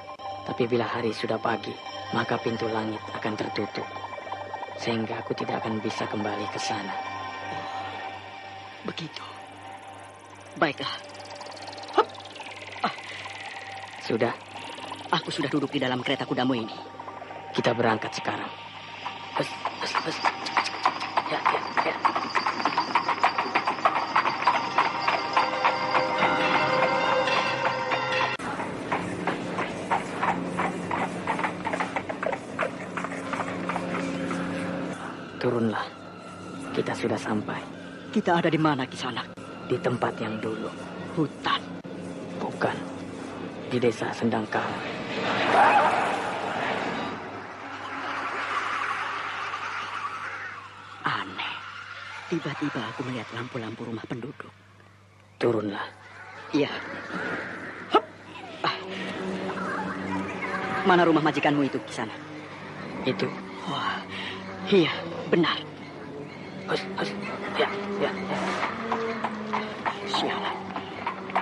tapi bila hari sudah pagi, maka pintu langit akan tertutup. Sehingga aku tidak akan bisa kembali ke sana. Oh, begitu. Baiklah. Sudah? Aku sudah duduk di dalam kereta kudamu ini. Kita berangkat sekarang. Bus. Ya. Turunlah. Kita sudah sampai. Kita ada di mana, Kisanak? Di tempat yang dulu. Hutan. Bukan. Di desa Sendangkala. Aneh. Tiba-tiba aku melihat lampu-lampu rumah penduduk. Turunlah. Iya. Mana rumah majikanmu itu, Kisanak? Itu. Wah, iya, benar. Ya. Sialan.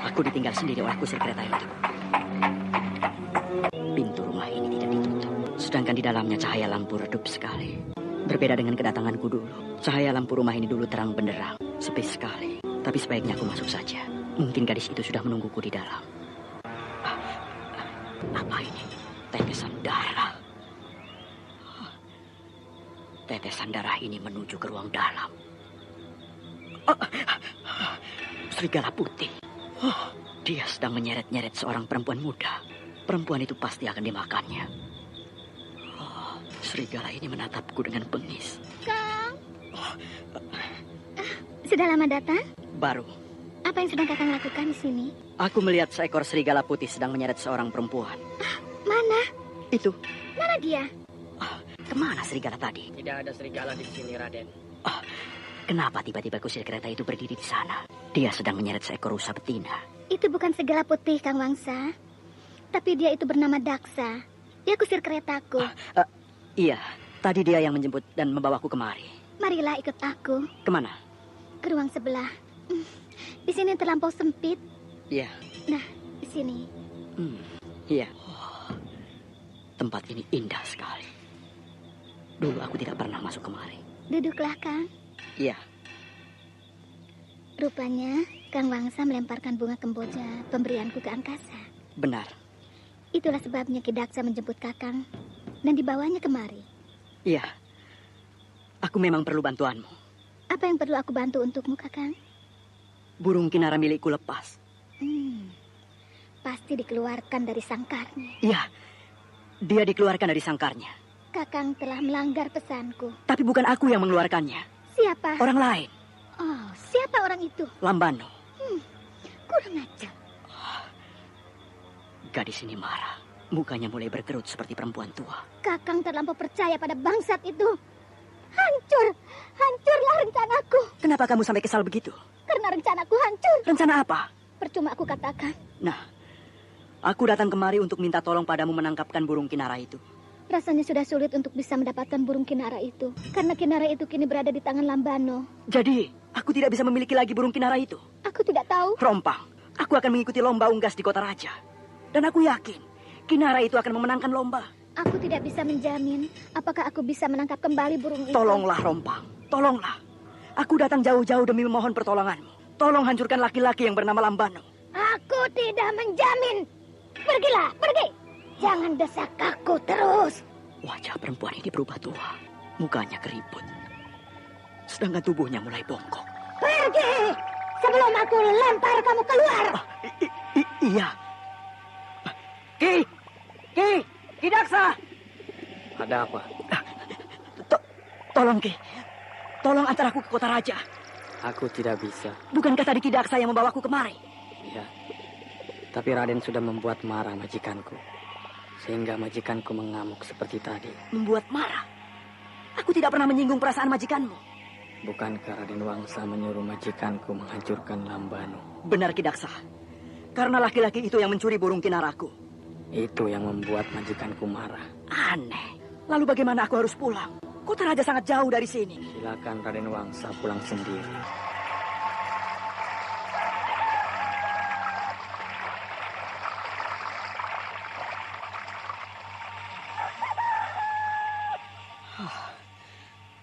Aku ditinggal sendiri oleh kusir kereta itu. Pintu rumah ini tidak ditutup. Sedangkan di dalamnya cahaya lampu redup sekali. Berbeda dengan kedatanganku dulu. Cahaya lampu rumah ini dulu terang benderang. Sepi sekali. Tapi sebaiknya aku masuk saja. Mungkin gadis itu sudah menungguku di dalam. Apa ini? Tetesan darah. Tetesan darah ini menuju ke ruang dalam. Serigala putih. Dia sedang menyeret-nyeret seorang perempuan muda. Perempuan itu pasti akan dimakannya. Serigala ini menatapku dengan bengis. Kang. Sudah lama datang? Baru. Apa yang sedang Kakang lakukan di sini? Aku melihat seekor serigala putih sedang menyeret seorang perempuan. Mana? Itu. Mana dia? Kemana serigala tadi? Tidak ada serigala di sini, Raden. Kenapa tiba-tiba kusir kereta itu berdiri di sana? Dia sedang menyeret seekor rusa betina. Itu bukan serigala putih, Kang Wangsa. Tapi dia itu bernama Daksa. Dia kusir keretaku. Iya, tadi dia yang menjemput dan membawaku kemari. Marilah ikut aku. Kemana? Ke ruang sebelah. Di sini terlampau sempit. Iya. Nah, di sini. Iya. Tempat ini indah sekali. Dulu aku tidak pernah masuk kemari. Duduklah, Kang. Iya. Rupanya, Kang Wangsa melemparkan bunga kemboja pemberianku ke angkasa. Benar. Itulah sebabnya Ki Daksa menjemput Kakang dan dibawanya kemari. Iya. Aku memang perlu bantuanmu. Apa yang perlu aku bantu untukmu, Kakang? Burung kinara milikku lepas. Pasti dikeluarkan dari sangkarnya. Iya. Dia dikeluarkan dari sangkarnya. Kakang telah melanggar pesanku. Tapi bukan aku yang mengeluarkannya. Siapa? Orang lain. Oh, siapa orang itu? Lambano. Kurang ajar. Gadis ini marah. Mukanya mulai berkerut seperti perempuan tua. Kakang terlampau percaya pada bangsat itu. Hancurlah rencanaku. Kenapa kamu sampai kesal begitu? Karena rencanaku hancur. Rencana apa? Percuma aku katakan. Nah, aku datang kemari untuk minta tolong padamu menangkapkan burung kinara itu. Rasanya sudah sulit untuk bisa mendapatkan burung kinara itu. Karena kinara itu kini berada di tangan Lambano. Jadi, aku tidak bisa memiliki lagi burung kinara itu? Aku tidak tahu. Rompang, aku akan mengikuti lomba unggas di kota raja. Dan aku yakin, kinara itu akan memenangkan lomba. Aku tidak bisa menjamin apakah aku bisa menangkap kembali burung itu. Tolonglah, Rompang. Tolonglah. Aku datang jauh-jauh demi memohon pertolonganmu. Tolong hancurkan laki-laki yang bernama Lambano. Aku tidak menjamin. Pergilah, pergi. Jangan desak aku terus. Wajah perempuan ini berubah tua. Mukanya keriput. Sedangkan tubuhnya mulai bongkok. Pergi! Sebelum aku lempar kamu keluar. Iya. Ki Daksa. Ada apa? Tolong, Ki. Tolong antar aku ke kota raja. Aku tidak bisa. Bukankah tadi Ki Daksa yang membawaku kemari? Iya. Tapi Raden sudah membuat marah majikanku. Sehingga majikanku mengamuk seperti tadi. Membuat marah? Aku tidak pernah menyinggung perasaan majikanmu. Bukankah Raden Wangsa menyuruh majikanku menghancurkan Lambanu? Benar, Ki Daksa. Karena laki-laki itu yang mencuri burung kinaraku. Itu yang membuat majikanku marah. Aneh. Lalu bagaimana aku harus pulang? Kota Raja sangat jauh dari sini. Silakan Raden Wangsa pulang sendiri.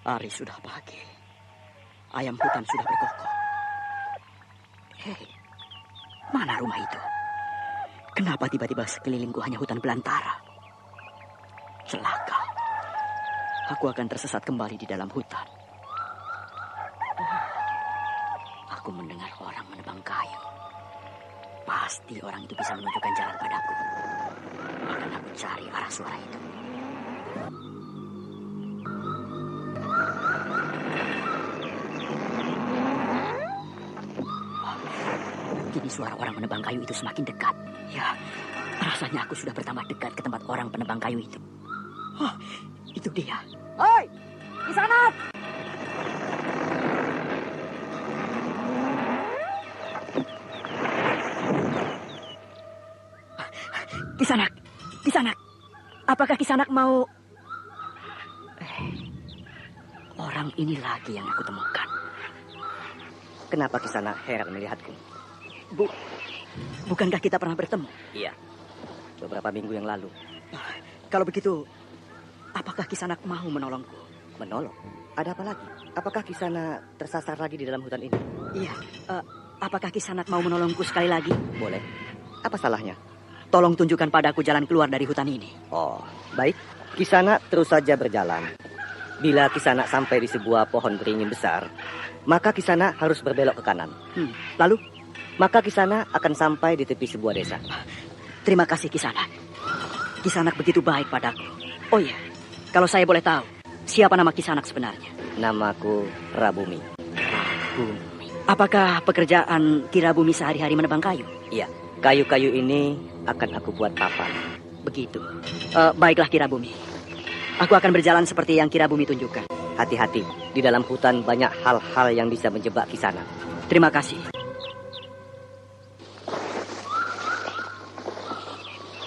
Hari sudah pagi. Ayam hutan sudah berkokok. Hei, mana rumah itu? Kenapa tiba-tiba sekelilingku hanya hutan belantara? Celaka. Aku akan tersesat kembali di dalam hutan. Aku mendengar orang menebang kayu. Pasti orang itu bisa menunjukkan jalan padaku. Akan aku cari arah suara itu. Kini suara orang menebang kayu itu semakin dekat. Ya, rasanya aku sudah bertambah dekat ke tempat orang penebang kayu itu. Oh, itu dia. Hei, Kisanak! Kisanak. Apakah Kisanak mau... Orang ini lagi yang aku temukan. Kenapa Kisanak heran melihatku? Bukankah kita pernah bertemu? Iya, beberapa minggu yang lalu. Kalau begitu, apakah Kisanak mau menolongku? Menolong? Ada apa lagi? Apakah Kisanak tersasar lagi di dalam hutan ini? Iya, apakah Kisanak mau menolongku sekali lagi? Boleh. Apa salahnya? Tolong tunjukkan padaku jalan keluar dari hutan ini. Oh, baik. Kisanak terus saja berjalan. Bila Kisanak sampai di sebuah pohon beringin besar, maka Kisanak harus berbelok ke kanan. Lalu? Maka Kisanak akan sampai di tepi sebuah desa. Terima kasih Kisanak. Kisanak begitu baik padaku. Oh iya, kalau saya boleh tahu, siapa nama Kisanak sebenarnya? Namaku Rabumi. Rabumi. Apakah pekerjaan Ki Rabumi sehari-hari menebang kayu? Iya, kayu-kayu ini akan aku buat papan. Begitu. Baiklah Ki Rabumi. Aku akan berjalan seperti yang Ki Rabumi tunjukkan. Hati-hati, di dalam hutan banyak hal-hal yang bisa menjebak Kisanak. Terima kasih.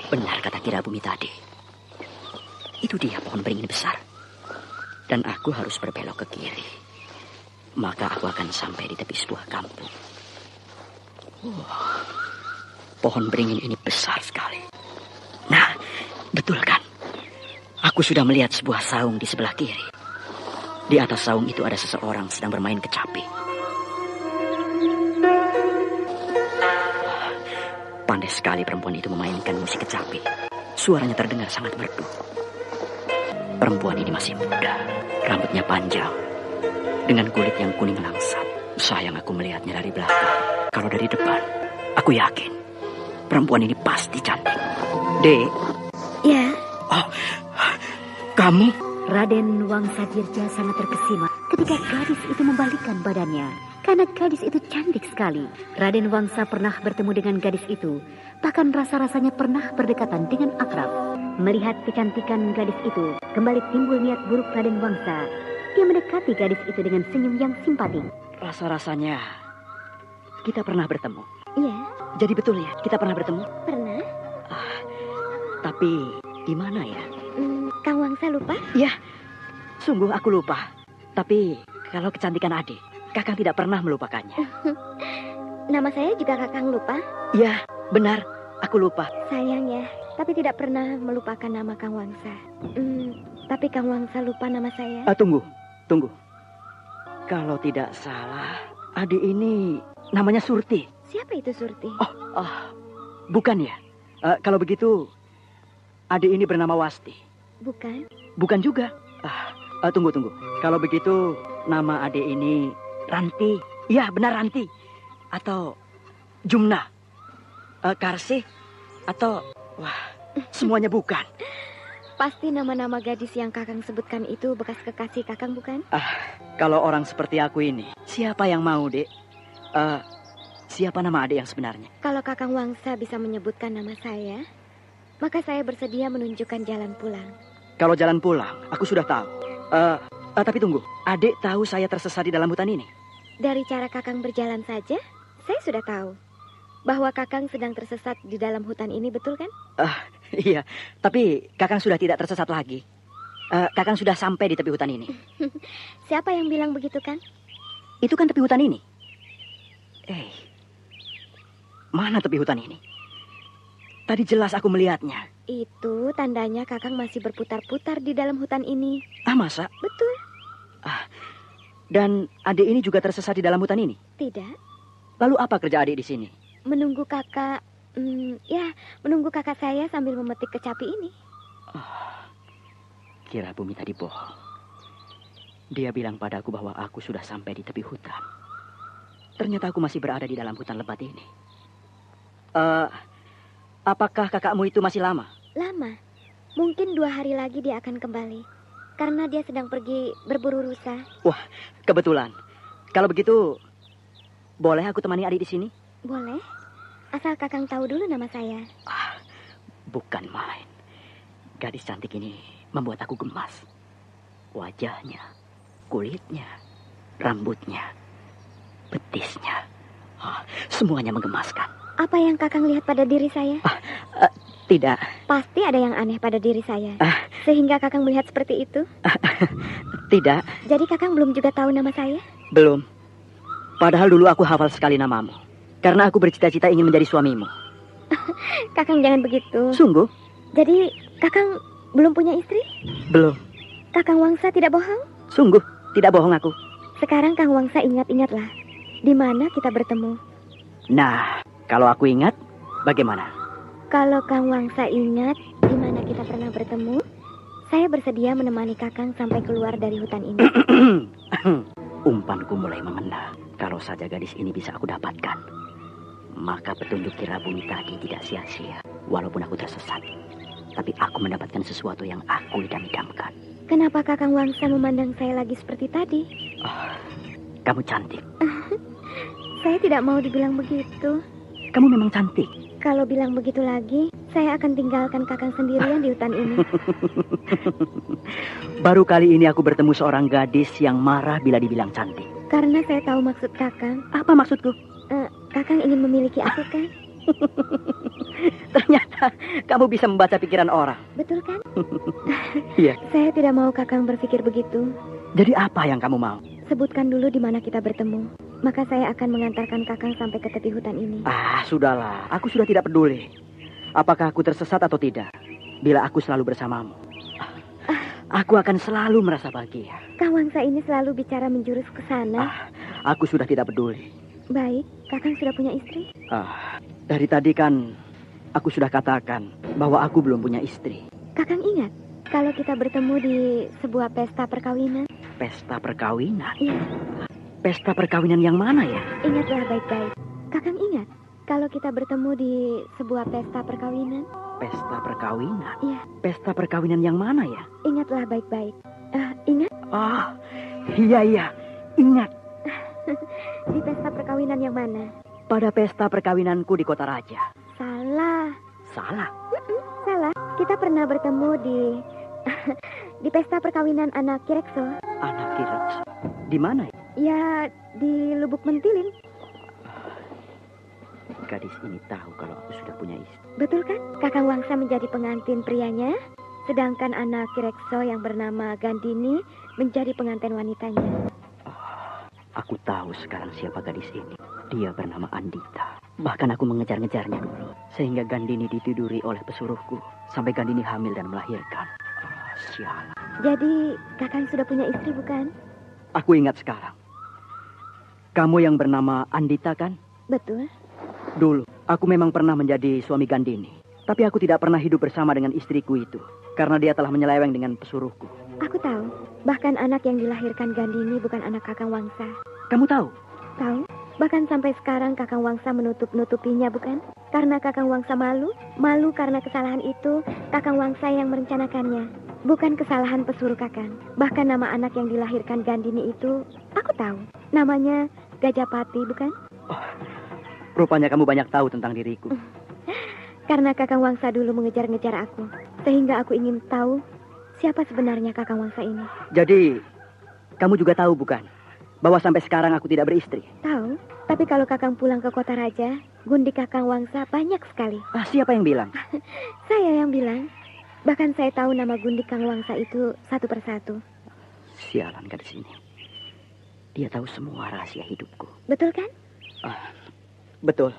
Benar kata Ki Rabumi tadi. Itu dia pohon beringin besar. Dan aku harus berbelok ke kiri. Maka aku akan sampai di tepi sebuah kampung. Pohon beringin ini besar sekali. Nah, betul kan? Aku sudah melihat sebuah saung di sebelah kiri. Di atas saung itu ada seseorang sedang bermain kecapi. Pandai sekali perempuan itu memainkan musik kecapi. Suaranya terdengar sangat merdu. Perempuan ini masih muda, rambutnya panjang, dengan kulit yang kuning langsat. Sayang aku melihatnya dari belakang. Kalau dari depan, aku yakin perempuan ini pasti cantik. Dek. Ya. Oh, kamu? Raden Wangsa Dirja sangat terkesima ketika gadis itu membalikkan badannya. Karena gadis itu cantik sekali. Raden Wangsa pernah bertemu dengan gadis itu. Bahkan rasa-rasanya pernah berdekatan dengan akrab. Melihat kecantikan gadis itu, kembali timbul niat buruk Raden Wangsa. Dia mendekati gadis itu dengan senyum yang simpatik. Rasa-rasanya kita pernah bertemu. Iya. Jadi betul ya, kita pernah bertemu? Pernah. Tapi di mana ya? Kang Wangsa lupa? Ya, sungguh aku lupa. Tapi kalau kecantikan adik, Kakang tidak pernah melupakannya. Nama saya juga Kakang lupa? Ya, benar. Aku lupa. Sayang ya, tapi tidak pernah melupakan nama Kang Wangsa. Tapi Kang Wangsa lupa nama saya. Tunggu. Kalau tidak salah, adik ini namanya Surti. Siapa itu Surti? Bukan ya? Kalau begitu, adik ini bernama Wasti. Bukan? Bukan juga. Tunggu. Kalau begitu, nama adik ini Ranti. Iya, benar Ranti. Atau Jumna. Karsih. Atau, semuanya bukan. Pasti nama-nama gadis yang Kakang sebutkan itu bekas kekasih Kakang, bukan? Kalau orang seperti aku ini, siapa yang mau, Dek? Siapa nama adik yang sebenarnya? Kalau Kakang Wangsa bisa menyebutkan nama saya, maka saya bersedia menunjukkan jalan pulang. Kalau jalan pulang, aku sudah tahu. Tapi tunggu, adik tahu saya tersesat di dalam hutan ini? Dari cara Kakang berjalan saja, saya sudah tahu bahwa Kakang sedang tersesat di dalam hutan ini, betul kan? Iya, tapi Kakang sudah tidak tersesat lagi. Kakang sudah sampai di tepi hutan ini. Siapa yang bilang begitu, Kang? Itu kan tepi hutan ini. Mana tepi hutan ini? Tadi jelas aku melihatnya. Itu tandanya Kakang masih berputar-putar di dalam hutan ini. Masa? Betul. Dan adik ini juga tersesat di dalam hutan ini? Tidak. Lalu apa kerja adik di sini? Menunggu kakak, menunggu kakak saya sambil memetik kecapi ini. Kira Bumi tadi bohong. Dia bilang padaku bahwa aku sudah sampai di tepi hutan. Ternyata aku masih berada di dalam hutan lebat ini. Apakah kakakmu itu masih lama? Lama. Mungkin 2 hari lagi dia akan kembali. Karena dia sedang pergi berburu rusa. Wah, kebetulan. Kalau begitu, boleh aku temani adik di sini? Boleh. Asal Kakang tahu dulu nama saya. Bukan main. Gadis cantik ini membuat aku gemas. Wajahnya, kulitnya, rambutnya, betisnya. Semuanya menggemaskan. Apa yang Kakang lihat pada diri saya? Tidak. Pasti ada yang aneh pada diri saya. Sehingga Kakang melihat seperti itu? Tidak. Jadi Kakang belum juga tahu nama saya? Belum. Padahal dulu aku hafal sekali namamu. Karena aku bercita-cita ingin menjadi suamimu. Kakang jangan begitu. Sungguh? Jadi Kakang belum punya istri? Belum. Kakang Wangsa tidak bohong? Sungguh, tidak bohong aku. Sekarang Kang Wangsa ingat-ingatlah. Di mana kita bertemu? Nah, kalau aku ingat, bagaimana? Kalau Kang Wangsa ingat di mana kita pernah bertemu, saya bersedia menemani Kakang sampai keluar dari hutan ini. Umpanku mulai mengena. Kalau saja gadis ini bisa aku dapatkan, maka petunjuk Kira Bumi tadi tidak sia-sia. Walaupun aku tersesat, tapi aku mendapatkan sesuatu yang aku idam-idamkan. Kenapa Kakang Wangsa memandang saya lagi seperti tadi? Kamu cantik. Saya tidak mau dibilang begitu. Kamu memang cantik. Kalau bilang begitu lagi, saya akan tinggalkan Kakang sendirian di hutan ini. Baru kali ini aku bertemu seorang gadis yang marah bila dibilang cantik. Karena saya tahu maksud Kakang. Apa maksudku? Kakang ingin memiliki aku kan? Ternyata kamu bisa membaca pikiran orang. Betul kan? Iya. Saya tidak mau Kakang berpikir begitu. Jadi apa yang kamu mau? Sebutkan dulu di mana kita bertemu. Maka saya akan mengantarkan Kakang sampai ke tepi hutan ini. Sudahlah. Aku sudah tidak peduli. Apakah aku tersesat atau tidak? Bila aku selalu bersamamu, aku akan selalu merasa bahagia. Kang Wangsa ini selalu bicara menjurus ke sana. Aku sudah tidak peduli. Baik, Kakang sudah punya istri? Dari tadi kan aku sudah katakan bahwa aku belum punya istri. Kakang ingat kalau kita bertemu di sebuah pesta perkawinan? Pesta perkawinan? Iya. Pesta perkawinan yang mana ya? Ingatlah baik-baik. Kakang ingat kalau kita bertemu di sebuah pesta perkawinan? Pesta perkawinan? Iya. Pesta perkawinan yang mana ya? Ingatlah baik-baik. Ingat? Iya. Ingat. Di pesta perkawinan yang mana? Pada pesta perkawinanku di Kota Raja. Salah. Salah? Salah. Kita pernah bertemu di pesta perkawinan anak Kirekso. Anak Kirekso? Di mana ya? Ya, di Lubuk Mentilin. Gadis ini tahu kalau aku sudah punya istri. Betul kan? Kakang Wangsa menjadi pengantin prianya, sedangkan anak Kirekso yang bernama Gandini menjadi pengantin wanitanya. Aku tahu sekarang siapa gadis ini. Dia bernama Andita. Bahkan aku mengejar-ngejarnya dulu. Sehingga Gandini ditiduri oleh pesuruhku. Sampai Gandini hamil dan melahirkan. Sialan. Jadi Kakang sudah punya istri bukan? Aku ingat sekarang. Kamu yang bernama Andita kan? Betul. Dulu, aku memang pernah menjadi suami Gandini. Tapi aku tidak pernah hidup bersama dengan istriku itu. Karena dia telah menyeleweng dengan pesuruhku. Aku tahu. Bahkan anak yang dilahirkan Gandini bukan anak Kakang Wangsa. Kamu tahu? Tahu. Bahkan sampai sekarang Kakang Wangsa menutup-nutupinya bukan? Karena Kakang Wangsa malu. Malu karena kesalahan itu Kakang Wangsa yang merencanakannya. Bukan kesalahan pesuruh Kakang. Bahkan nama anak yang dilahirkan Gandini itu aku tahu. Namanya Gajapati bukan? Rupanya kamu banyak tahu tentang diriku. Karena Kakang Wangsa dulu mengejar-ngejar aku. Sehingga aku ingin tahu siapa sebenarnya Kakang Wangsa ini. Jadi, Kamu juga tahu bukan, bahwa sampai sekarang aku tidak beristri. Tahu, tapi kalau Kakang pulang ke kota raja, gundi Kakang Wangsa banyak sekali. Siapa yang bilang? Saya yang bilang. Bahkan saya tahu nama gundi Kang Wangsa itu satu persatu. Sialan gadis ini. Dia tahu semua rahasia hidupku. Betul kan? Betul.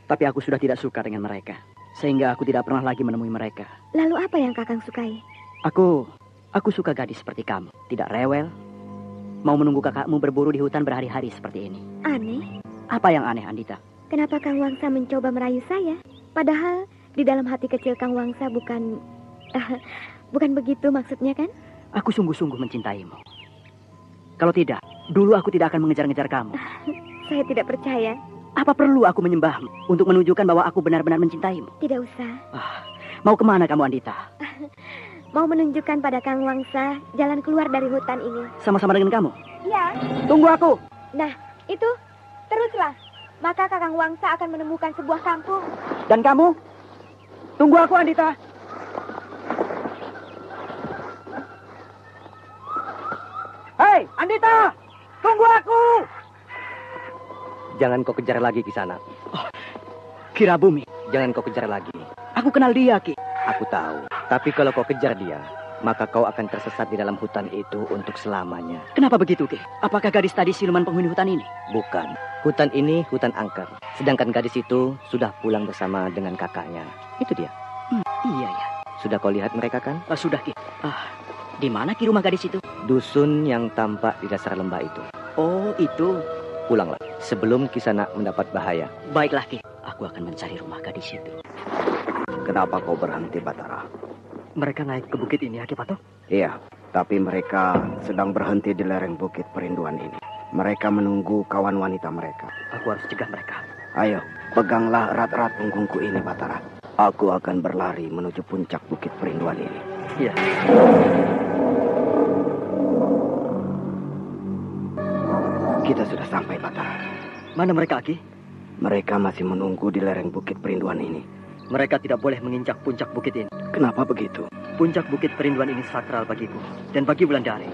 Tapi aku sudah tidak suka dengan mereka. Sehingga aku tidak pernah lagi menemui mereka. Lalu apa yang Kakang sukai? Aku suka gadis seperti kamu. Tidak rewel. Mau menunggu kakakmu berburu di hutan berhari-hari seperti ini. Aneh. Apa yang aneh, Andita? Kenapa Kang Wangsa mencoba merayu saya? Padahal di dalam hati kecil Kang Wangsa bukan begitu maksudnya kan? Aku sungguh-sungguh mencintaimu. Kalau tidak, dulu aku tidak akan mengejar-ngejar kamu. Saya tidak percaya. Apa perlu aku menyembahmu untuk menunjukkan bahwa aku benar-benar mencintaimu? Tidak usah. Mau kemana kamu, Andita? Mau menunjukkan pada Kang Wangsa jalan keluar dari hutan ini. Sama-sama dengan kamu? Ya. Tunggu aku. Nah, itu. Teruslah. Maka Kakang Wangsa akan menemukan sebuah kampung. Dan kamu? Tunggu aku, Andita. Hei, Andita! Tunggu aku! Jangan kau kejar lagi Kisana. Kira bumi. Jangan kau kejar lagi. Aku kenal dia, Ki. Aku tahu. Tapi kalau kau kejar dia, maka kau akan tersesat di dalam hutan itu untuk selamanya. Kenapa begitu, Ki? Apakah gadis tadi siluman penghuni hutan ini? Bukan. Hutan ini hutan angker. Sedangkan gadis itu sudah pulang bersama dengan kakaknya. Itu dia. Iya ya. Sudah kau lihat mereka kan? Sudah, Ki. Di mana Ki rumah gadis itu? Dusun yang tampak di dasar lembah itu. Oh, itu. Pulanglah sebelum Kisana mendapat bahaya. Baiklah, Ki. Aku akan mencari rumah gadis itu. Kenapa kau berhenti, Batara? Mereka naik ke bukit ini, Ki Patok? Iya, tapi mereka sedang berhenti di lereng bukit perinduan ini. Mereka menunggu kawan wanita mereka. Aku harus cegah mereka. Ayo, peganglah erat-erat punggungku ini, Batara. Aku akan berlari menuju puncak bukit perinduan ini. Iya. Kita sudah sampai, Batara. Mana mereka, Ki? Mereka masih menunggu di lereng bukit perinduan ini. Mereka tidak boleh menginjak puncak bukit ini. Kenapa begitu? Puncak bukit perinduan ini sakral bagiku dan bagi Wulandari.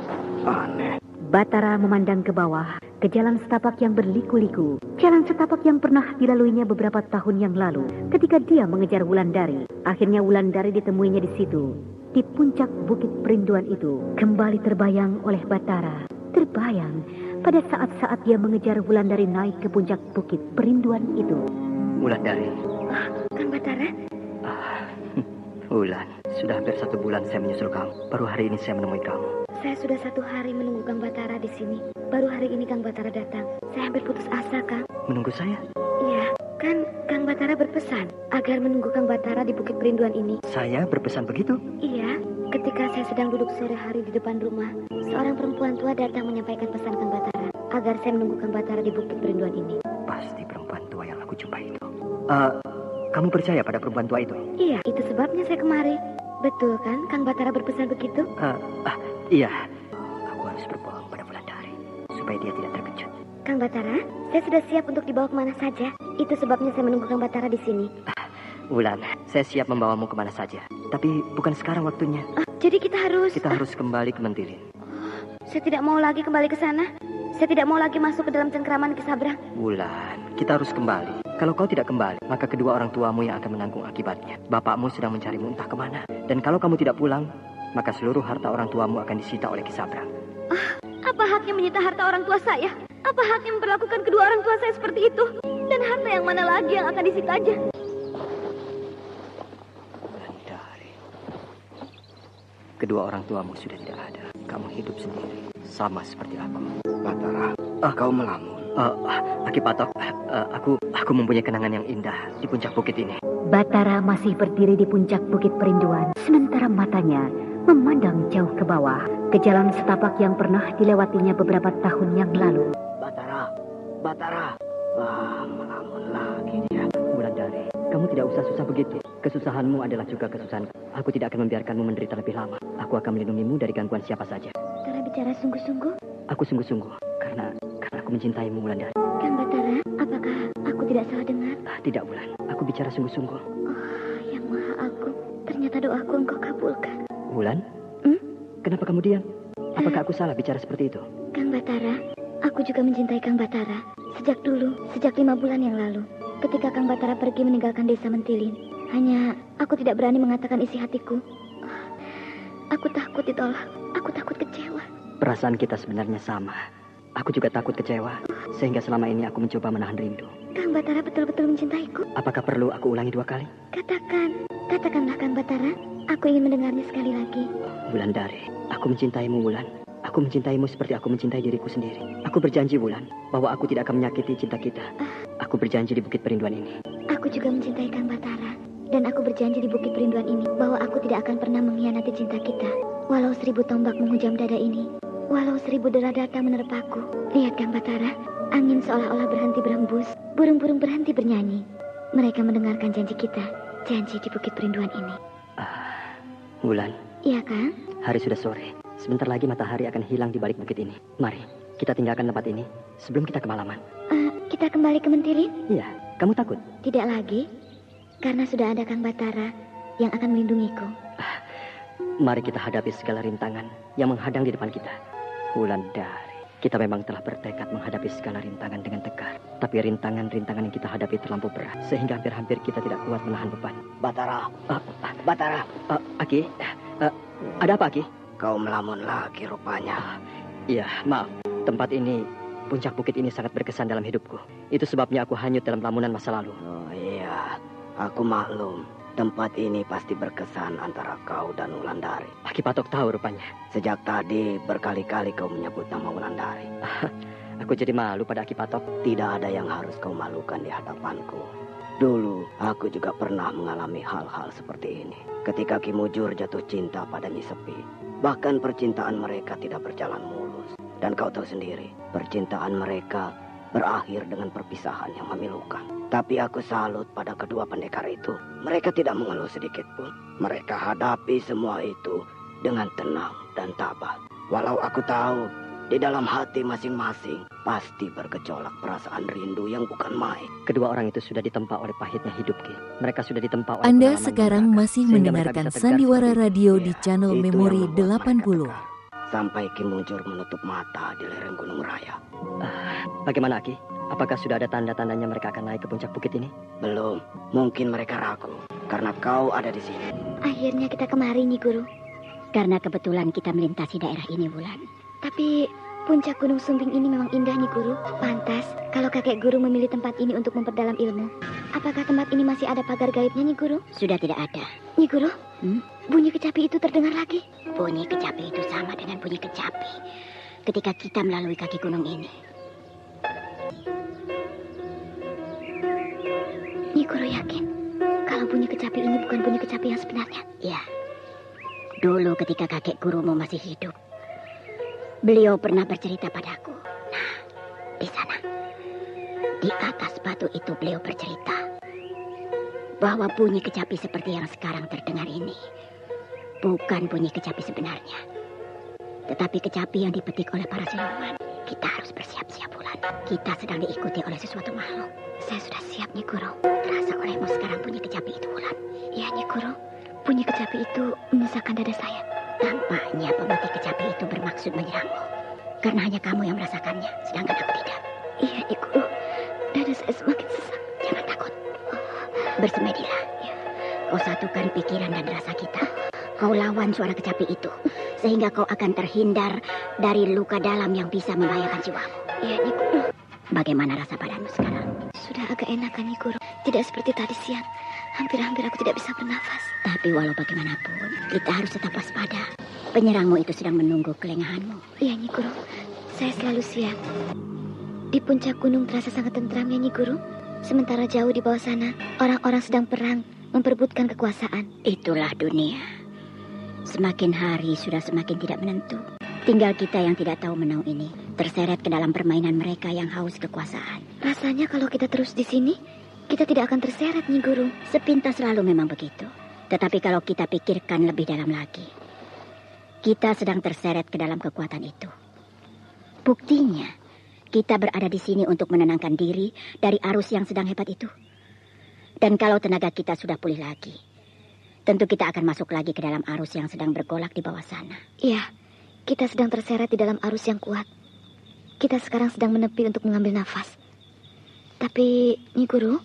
Aneh. Batara memandang ke bawah, ke jalan setapak yang berliku-liku. Jalan setapak yang pernah dilaluinya beberapa tahun yang lalu ketika dia mengejar Wulandari. Akhirnya Wulandari ditemuinya di situ. Di puncak bukit perinduan itu kembali terbayang oleh Batara. Terbayang pada saat-saat dia mengejar Wulandari naik ke puncak bukit perinduan itu. Wulandari. Kang Batara? Wulan, sudah hampir 1 bulan saya menyusul kamu. Baru hari ini saya menemui kamu. Saya sudah 1 hari menunggu Kang Batara di sini. Baru hari ini Kang Batara datang. Saya hampir putus asa, Kang. Menunggu saya? Iya, kan Kang Batara berpesan agar menunggu Kang Batara di bukit perinduan ini. Saya berpesan begitu? Iya, ketika saya sedang duduk sore hari di depan rumah, seorang perempuan tua datang menyampaikan pesan Kang Batara agar saya menunggu Kang Batara di bukit perinduan ini. Pasti perempuan tua yang aku jumpai itu. Kamu percaya pada perempuan tua itu? Iya, itu sebabnya saya kemari. Betul kan, Kang Batara berpesan begitu? Iya. Aku harus berbohong pada Wulandari supaya dia tidak terkejut. Kang Batara, saya sudah siap untuk dibawa kemana saja. Itu sebabnya saya menunggu Kang Batara di sini. Wulan, saya siap membawamu kemana saja. Tapi bukan sekarang waktunya. Jadi kita harus kembali ke Mentilin. Saya tidak mau lagi kembali ke sana. Saya tidak mau lagi masuk ke dalam cengkraman Kisabrang. Wulan, kita harus kembali. Kalau kau tidak kembali, maka kedua orang tuamu yang akan menanggung akibatnya. Bapakmu sedang mencarimu entah kemana. Dan kalau kamu tidak pulang, maka seluruh harta orang tuamu akan disita oleh Kisabrang. Apa haknya menyita harta orang tua saya? Apa haknya memperlakukan kedua orang tua saya seperti itu? Dan harta yang mana lagi yang akan disitanya? Wulandari, kedua orang tuamu sudah tidak ada. Kamu hidup sendiri, sama seperti aku. Batara, kau melamun. Ki Patok, aku mempunyai kenangan yang indah di puncak bukit ini. Batara masih berdiri di puncak bukit perinduan, sementara matanya memandang jauh ke bawah, ke jalan setapak yang pernah dilewatinya beberapa tahun yang lalu. Batara. Melamun lagi dia. Wulandari, kamu tidak usah susah begitu. Kesusahanmu adalah juga kesusahanku. Aku tidak akan membiarkanmu menderita lebih lama. Aku akan melindungimu dari gangguan siapa saja. Batara bicara sungguh-sungguh? Aku sungguh-sungguh, karena aku mencintaimu, Wulandari. Kang Batara, apakah aku tidak salah dengar? Tidak, Wulan. Aku bicara sungguh-sungguh. Yang Maha Agung, ternyata doaku engkau kabulkan. Wulan? Kenapa kamu diam? Apakah aku salah bicara seperti itu? Kang Batara, aku juga mencintai Kang Batara. Sejak dulu, sejak 5 bulan yang lalu. Ketika Kang Batara pergi meninggalkan desa Mentilin. Hanya aku tidak berani mengatakan isi hatiku. Aku takut ditolak, aku takut kecewa. Perasaan kita sebenarnya sama. Aku juga takut kecewa. Sehingga selama ini aku mencoba menahan rindu. Kang Batara betul-betul mencintaiku. Apakah perlu aku ulangi 2 kali? Katakanlah Kang Batara. Aku ingin mendengarnya sekali lagi. Wulandari, aku mencintaimu, Wulan. Aku mencintaimu seperti aku mencintai diriku sendiri. Aku berjanji, Wulan, bahwa aku tidak akan menyakiti cinta kita. Aku berjanji di Bukit Perinduan ini. Aku juga mencintai Kang Batara. Dan aku berjanji di Bukit Perinduan ini bahwa aku tidak akan pernah mengkhianati cinta kita. Walau 1000 tombak menghujam dada ini. Walau 1000 deradata menerpaku. Lihat Kang Batara, angin seolah-olah berhenti berhembus. Burung-burung berhenti bernyanyi. Mereka mendengarkan janji kita. Janji di Bukit Perinduan ini. Wulan. Iya, Kang? Hari sudah sore. Sebentar lagi matahari akan hilang di balik bukit ini. Mari, kita tinggalkan tempat ini sebelum kita kemalaman. Kita kembali ke Mentilin? Iya, kamu takut? Tidak lagi, karena sudah ada Kang Batara yang akan melindungiku. Mari kita hadapi segala rintangan yang menghadang di depan kita. Wulandari, kita memang telah bertekad menghadapi segala rintangan dengan tegar. Tapi rintangan-rintangan yang kita hadapi terlampau berat, sehingga hampir-hampir kita tidak kuat menahan beban. Batara, Aki, ada apa, Aki? Kau melamun lagi rupanya. Iya, maaf. Tempat ini, puncak bukit ini sangat berkesan dalam hidupku. Itu sebabnya aku hanyut dalam lamunan masa lalu. Oh iya, aku maklum. Tempat ini pasti berkesan antara kau dan Wulandari. Aki Patok tahu rupanya. Sejak tadi berkali-kali kau menyebut nama Wulandari. Aku jadi malu pada Aki Patok. Tidak ada yang harus kau malukan di hadapanku. Dulu, aku juga pernah mengalami hal-hal seperti ini. Ketika Ki Mujur jatuh cinta pada Nyi Sepi. Bahkan percintaan mereka tidak berjalan mulus. Dan kau tahu sendiri, percintaan mereka berakhir dengan perpisahan yang memilukan. Tapi aku salut pada kedua pendekar itu. Mereka tidak mengeluh sedikit pun. Mereka hadapi semua itu dengan tenang dan tabah. Walau aku tahu, di dalam hati masing-masing pasti bergejolak perasaan rindu yang bukan main. Kedua orang itu sudah ditempa oleh pahitnya hidup, Ki. Mereka sudah ditempa oleh Anda sekarang masih mendengarkan Sandiwara Radio di channel Memori 80. Sampai Ki Mujur menutup mata di lereng Gunung Raya. Bagaimana, Ki? Apakah sudah ada tanda-tandanya mereka akan naik ke puncak bukit ini? Belum. Mungkin mereka ragu karena kau ada di sini. Akhirnya kita kemari, Nyi Guru. Karena kebetulan kita melintasi daerah ini, Wulan. Tapi puncak Gunung Sumbing ini memang indah, Nyi Guru. Pantas kalau kakek guru memilih tempat ini untuk memperdalam ilmu. Apakah tempat ini masih ada pagar gaibnya, Nyi Guru? Sudah tidak ada. Nyi Guru, bunyi kecapi itu terdengar lagi. Bunyi kecapi itu sama dengan bunyi kecapi ketika kita melalui kaki gunung ini. Nyi Guru yakin kalau bunyi kecapi ini bukan bunyi kecapi yang sebenarnya? Ya. Dulu ketika kakek gurumu masih hidup, beliau pernah bercerita padaku. Nah, di sana, di atas batu itu beliau bercerita bahwa bunyi kecapi seperti yang sekarang terdengar ini bukan bunyi kecapi sebenarnya, tetapi kecapi yang dipetik oleh para siluman. Kita harus bersiap-siap, Wulan. Kita sedang diikuti oleh sesuatu makhluk. Saya sudah siap, Nyi Guru. Terasa olehmu sekarang bunyi kecapi itu, Wulan? Ya, Nyi Guru. Bunyi kecapi itu menyesakkan dada saya. Tampaknya pemati kecapi itu bermaksud menyerangmu. Karena hanya kamu yang merasakannya, sedangkan aku tidak. Iya, Nyi Guru. Dada saya semakin sesak. Jangan takut. Bersemedilah. Ya. Kau satukan pikiran dan rasa kita. Kau lawan suara kecapi itu. Sehingga kau akan terhindar dari luka dalam yang bisa membahayakan jiwamu. Iya, Nyi Guru. Bagaimana rasa badanmu sekarang? Sudah agak enakan, Nyi Guru. Tidak seperti tadi siang. Hampir-hampir aku tidak bisa bernafas. Tapi walau bagaimanapun, kita harus tetap waspada. Penyerangmu itu sedang menunggu kelengahanmu. Iya, Nyi Guru. Saya selalu siap. Di puncak gunung terasa sangat tentram, ya, Nyi Guru. Sementara jauh di bawah sana, orang-orang sedang perang, memperebutkan kekuasaan. Itulah dunia. Semakin hari sudah semakin tidak menentu. Tinggal kita yang tidak tahu menau ini, terseret ke dalam permainan mereka yang haus kekuasaan. Rasanya kalau kita terus di sini, kita tidak akan terseret, Nyi Guru. Sepintas lalu memang begitu. Tetapi kalau kita pikirkan lebih dalam lagi, kita sedang terseret ke dalam kekuatan itu. Buktinya, kita berada di sini untuk menenangkan diri dari arus yang sedang hebat itu. Dan kalau tenaga kita sudah pulih lagi, tentu kita akan masuk lagi ke dalam arus yang sedang bergolak di bawah sana. Iya, Kita sedang terseret di dalam arus yang kuat. Kita sekarang sedang menepi untuk mengambil nafas. Tapi, Nyi Guru,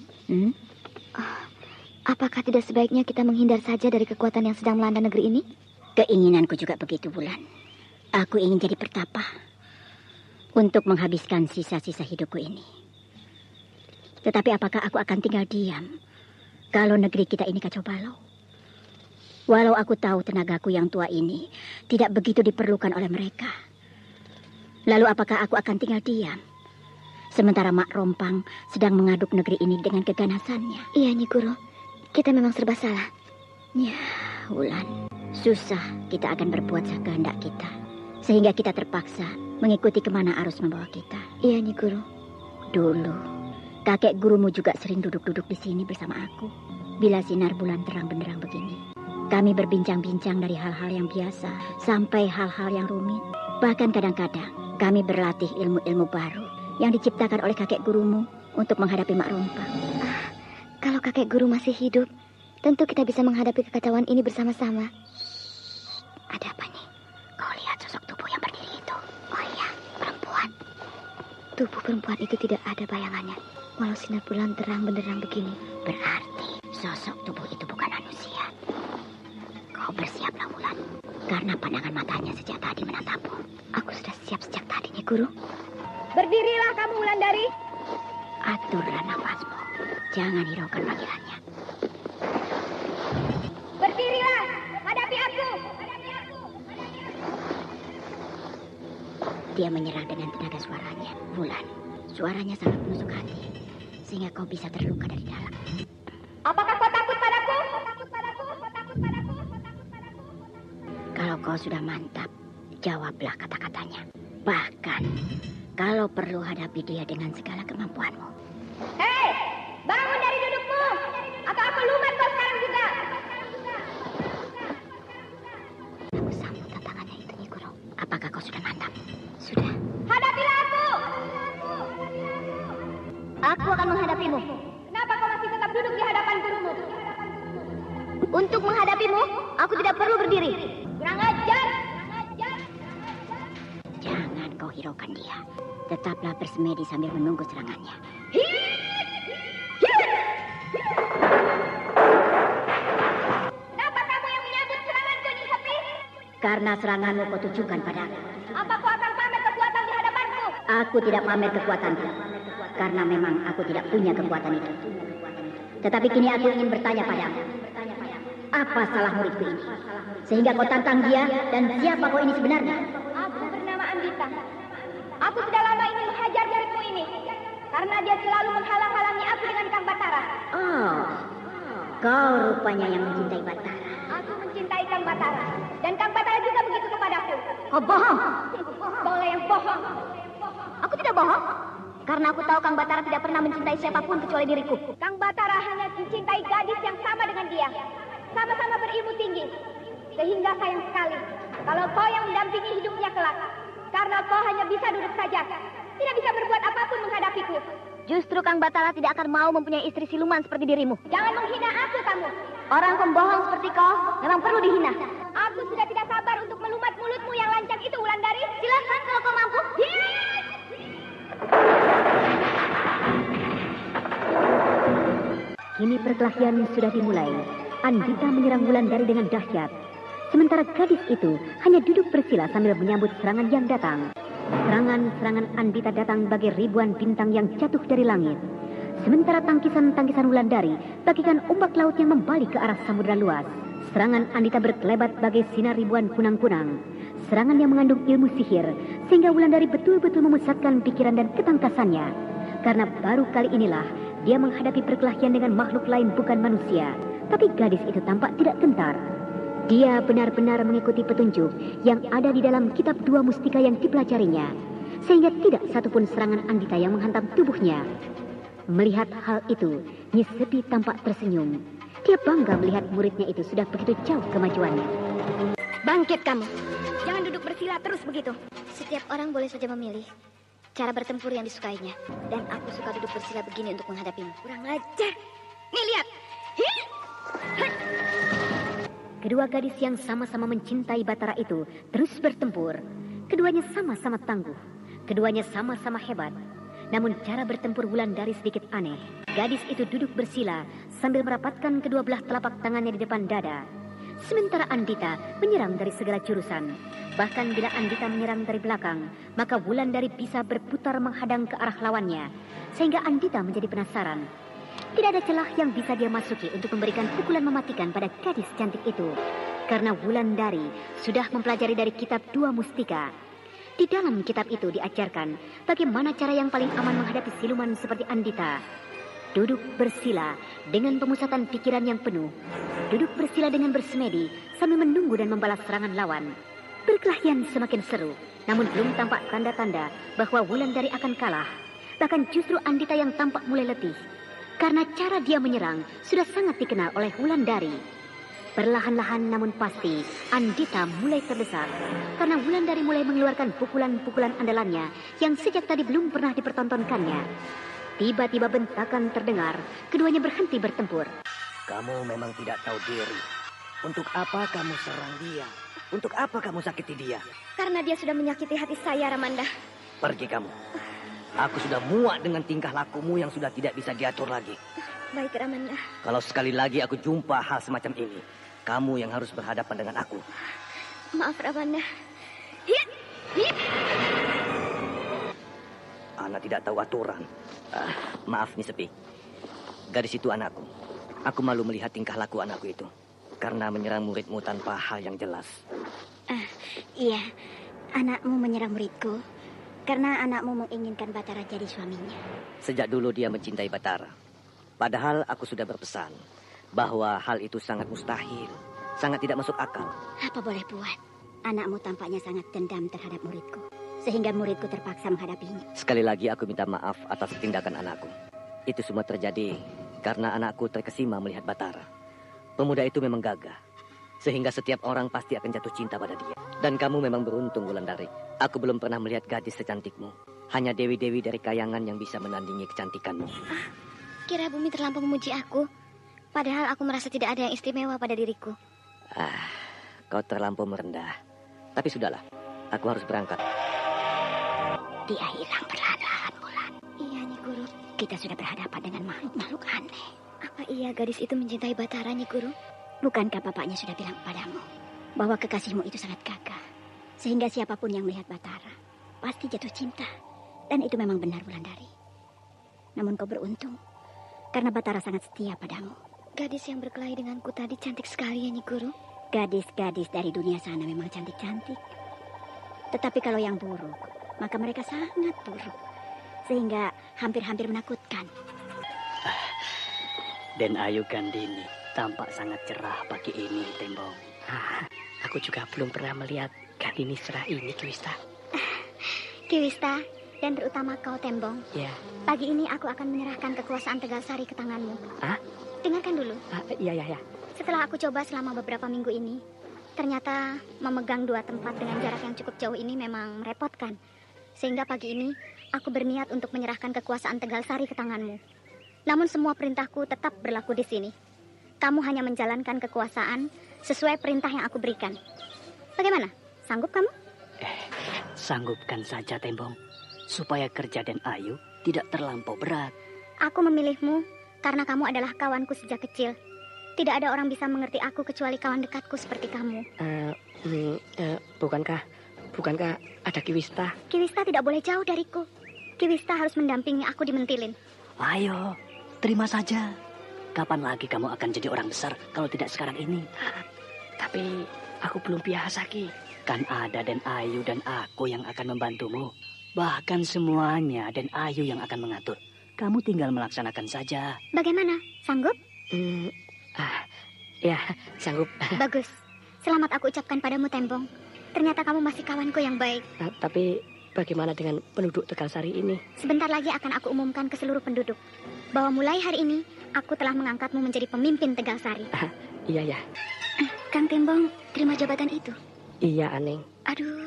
apakah tidak sebaiknya kita menghindar saja dari kekuatan yang sedang melanda negeri ini? Keinginanku juga begitu, Wulan. Aku ingin jadi pertapa untuk menghabiskan sisa-sisa hidupku ini. Tetapi apakah aku akan tinggal diam kalau negeri kita ini kacau balau? Walau aku tahu tenagaku yang tua ini tidak begitu diperlukan oleh mereka. Lalu apakah aku akan tinggal diam sementara Mak Rompang sedang mengaduk negeri ini dengan keganasannya? Iya, Nyi Guru. Kita memang serba salah. Ya, Wulan. Susah kita akan berbuat sekehendak kita, sehingga kita terpaksa mengikuti kemana arus membawa kita. Iya, Nyi Guru. Dulu, kakek gurumu juga sering duduk-duduk di sini bersama aku. Bila sinar bulan terang benderang begini, kami berbincang-bincang dari hal-hal yang biasa sampai hal-hal yang rumit. Bahkan kadang-kadang kami berlatih ilmu-ilmu baru yang diciptakan oleh kakek gurumu untuk menghadapi Mak Rompang. Kalau kakek guru masih hidup, tentu kita bisa menghadapi kekacauan ini bersama-sama. Ada apa nih? Kau lihat sosok tubuh yang berdiri itu? Oh iya, perempuan. Tubuh perempuan itu tidak ada bayangannya, walau sinar bulan terang benderang begini. Berarti sosok tubuh itu bukan manusia. Kau bersiaplah, Wulan, karena pandangan matanya sejak tadi menatapmu. Aku sudah siap sejak tadi, Nyi Guru. Berdirilah kamu, Wulandari. Aturlah nafasmu, jangan hiraukan panggilannya. Berdirilah, hadapi aku. Dia menyerang dengan tenaga suaranya. Wulan, suaranya sangat menusuk hati, sehingga kau bisa terluka dari dalam. Apakah kau takut padaku? Kalau kau sudah mantap, jawablah kata-katanya. Bahkan, kalau perlu hadapi dia dengan segala kemampuanmu. Hei, bangun dari dudukmu, atau aku lumat kau sekarang juga. Aku sambut tantangannya itu, Nyi Guru. Apakah kau sudah mantap? Sudah. Hadapilah aku. Aku akan menghadapimu. Kenapa kau masih tetap duduk di hadapan gurumu? Untuk menghadapimu, aku tidak perlu berdiri. Kurang ajar. Jangan kau hiraukan dia. Tetaplah bersemedi sambil menunggu serangannya. Kenapa kamu yang menyambut seranganku, Nyi Sepi? Karena seranganmu kau tujukan padaku. Apa kau akan pamer kekuatan di hadapanku? Aku tidak pamer kekuatanku, karena memang aku tidak punya kekuatan itu. Tetapi kini aku ingin bertanya padamu. Apa salah muridku ini? Sehingga kau tantang dia, dan siapa kau ini sebenarnya? Aku bernama Andita. Aku sudah lama ingin menghajar muridmu ini, karena dia selalu menghalang-halangi aku dengan Kang Batara. Oh, kau rupanya yang mencintai Batara. Aku mencintai Kang Batara, dan Kang Batara juga begitu kepadaku. Kau bohong. Kaulah yang bohong. Aku tidak bohong, karena aku tahu Kang Batara tidak pernah mencintai siapapun kecuali diriku. Kang Batara hanya mencintai gadis yang sama dengan dia, sama-sama berilmu tinggi. Sehingga sayang sekali kalau kau yang mendampingi hidupnya kelak, karena kau hanya bisa duduk saja, tidak bisa berbuat apapun menghadapiku. Justru Kang Batara tidak akan mau mempunyai istri siluman seperti dirimu. Jangan menghina aku, kamu. Orang pembohong seperti kau memang perlu dihina. Aku sudah tidak sabar untuk melumat mulutmu yang lancang itu, Wulandari. Silakan kalau kau mampu. Kini perkelahian sudah dimulai. Andita menyerang Wulandari dengan dahsyat. Sementara gadis itu hanya duduk bersila sambil menyambut serangan yang datang. Serangan-serangan Andita datang bagai ribuan bintang yang jatuh dari langit. Sementara tangkisan-tangkisan Wulandari bagikan ombak laut yang membalik ke arah samudera luas. Serangan Andita berkelebat bagai sinar ribuan kunang-kunang. Serangan yang mengandung ilmu sihir, sehingga Wulandari betul-betul memusatkan pikiran dan ketangkasannya. Karena baru kali inilah dia menghadapi perkelahian dengan makhluk lain bukan manusia. Tapi gadis itu tampak tidak gentar. Dia benar-benar mengikuti petunjuk yang ada di dalam kitab dua mustika yang dipelajarinya. Sehingga tidak satupun serangan Andita yang menghantam tubuhnya. Melihat hal itu, Nyi Sepi tampak tersenyum. Dia bangga melihat muridnya itu sudah begitu jauh kemajuannya. Bangkit kamu. Jangan duduk bersila terus begitu. Setiap orang boleh saja memilih cara bertempur yang disukainya. Dan aku suka duduk bersila begini untuk menghadapimu. Kurang ajar. Nih lihat. kedua gadis yang sama-sama mencintai Batara itu terus bertempur. Keduanya sama-sama tangguh, keduanya sama-sama hebat. Namun cara bertempur Wulandari sedikit aneh. Gadis itu duduk bersila sambil merapatkan kedua belah telapak tangannya di depan dada. Sementara Andita menyerang dari segala jurusan. Bahkan bila Andita menyerang dari belakang, maka Wulandari bisa berputar menghadang ke arah lawannya. Sehingga Andita menjadi penasaran. Tidak ada celah yang bisa dia masuki untuk memberikan pukulan mematikan pada gadis cantik itu. Karena Wulandari sudah mempelajari dari kitab Dua Mustika. Di dalam kitab itu diajarkan bagaimana cara yang paling aman menghadapi siluman seperti Andita. Duduk bersila dengan pemusatan pikiran yang penuh. Duduk bersila dengan bersemedi sambil menunggu dan membalas serangan lawan. Perkelahian semakin seru, namun belum tampak tanda-tanda bahwa Wulandari akan kalah. Bahkan justru Andita yang tampak mulai letih. Karena cara dia menyerang sudah sangat dikenal oleh Wulandari. Perlahan-lahan namun pasti, Andita mulai terdesak. Karena Wulandari mulai mengeluarkan pukulan-pukulan andalannya yang sejak tadi belum pernah dipertontonkannya. Tiba-tiba bentakan terdengar, keduanya berhenti bertempur. Kamu memang tidak tahu diri. Untuk apa kamu serang dia? Untuk apa kamu sakiti dia? Karena dia sudah menyakiti hati saya, Ramanda. Pergi kamu. Aku sudah muak dengan tingkah lakumu yang sudah tidak bisa diatur lagi. Baik, Ramanda. Kalau sekali lagi aku jumpa hal semacam ini, kamu yang harus berhadapan dengan aku. Maaf, Ramanda. Anak tidak tahu aturan. Maaf, Nyi. Gadis itu anakku. Aku malu melihat tingkah laku anakku itu. Karena menyerang muridmu tanpa hal yang jelas. Iya, anakmu menyerang muridku. Karena anakmu menginginkan Batara jadi suaminya. Sejak dulu dia mencintai Batara. Padahal aku sudah berpesan bahwa hal itu sangat mustahil. Sangat tidak masuk akal. Apa boleh buat? Anakmu tampaknya sangat dendam terhadap muridku. Sehingga muridku terpaksa menghadapinya. Sekali lagi aku minta maaf atas tindakan anakku. Itu semua terjadi karena anakku terkesima melihat Batara. Pemuda itu memang gagah. Sehingga setiap orang pasti akan jatuh cinta pada dia. Dan kamu memang beruntung, Wulandari. Aku belum pernah melihat gadis secantikmu. Hanya dewi-dewi dari kayangan yang bisa menandingi kecantikanmu. Kira Bumi terlampau memuji aku. Padahal aku merasa tidak ada yang istimewa pada diriku. Kau terlampau merendah. Tapi sudahlah, aku harus berangkat. Dia hilang perlahan-lahan, Wulan. Iya, Nyi Guru. Kita sudah berhadapan dengan makhluk aneh. Apa iya gadis itu mencintai Batara, Nyi Guru? Bukankah bapaknya sudah bilang padamu bahwa kekasihmu itu sangat gagah, sehingga siapapun yang melihat Batara pasti jatuh cinta. Dan itu memang benar, Wulandari. Namun kau beruntung karena Batara sangat setia padamu. Gadis yang berkelahi denganku tadi cantik sekali, ya Nyi Guru. Gadis-gadis dari dunia sana memang cantik-cantik. Tetapi kalau yang buruk, maka mereka sangat buruk, sehingga hampir-hampir menakutkan. Den Ayu Gandini tampak sangat cerah pagi ini, Tembong. Aku juga belum pernah melihat Gandini cerah ini, Kiwista. Kiwista, dan terutama kau, Tembong. Ya. Pagi ini aku akan menyerahkan kekuasaan Tegalsari ke tanganmu. Dengarkan dulu. Iya. Setelah aku coba selama beberapa minggu ini, ternyata memegang 2 tempat dengan jarak yang cukup jauh ini memang merepotkan. Sehingga pagi ini aku berniat untuk menyerahkan kekuasaan Tegalsari ke tanganmu. Namun semua perintahku tetap berlaku di sini. Kamu hanya menjalankan kekuasaan sesuai perintah yang aku berikan. Bagaimana? Sanggup kamu? Sanggupkan saja, Tembong. Supaya kerja Den Ayu tidak terlampau berat. Aku memilihmu karena kamu adalah kawanku sejak kecil. Tidak ada orang bisa mengerti aku kecuali kawan dekatku seperti kamu. Bukankah ada Kiwista? Kiwista tidak boleh jauh dariku. Kiwista harus mendampingi aku di Mentilin. Ayo, terima saja. Kapan lagi kamu akan jadi orang besar kalau tidak sekarang ini? Tapi aku belum biasa, Ki. Kan ada Den Ayu dan aku yang akan membantumu. Bahkan semuanya Den Ayu yang akan mengatur. Kamu tinggal melaksanakan saja. Bagaimana? Sanggup? Ya, sanggup. Bagus. Selamat aku ucapkan padamu, Tembong. Ternyata kamu masih kawanku yang baik. Tapi bagaimana dengan penduduk Tegalsari ini? Sebentar lagi akan aku umumkan ke seluruh penduduk bahwa mulai hari ini aku telah mengangkatmu menjadi pemimpin Tegalsari. Iya ya. Kang Tembong, terima jabatan itu. Iya, Aneng. Aduh.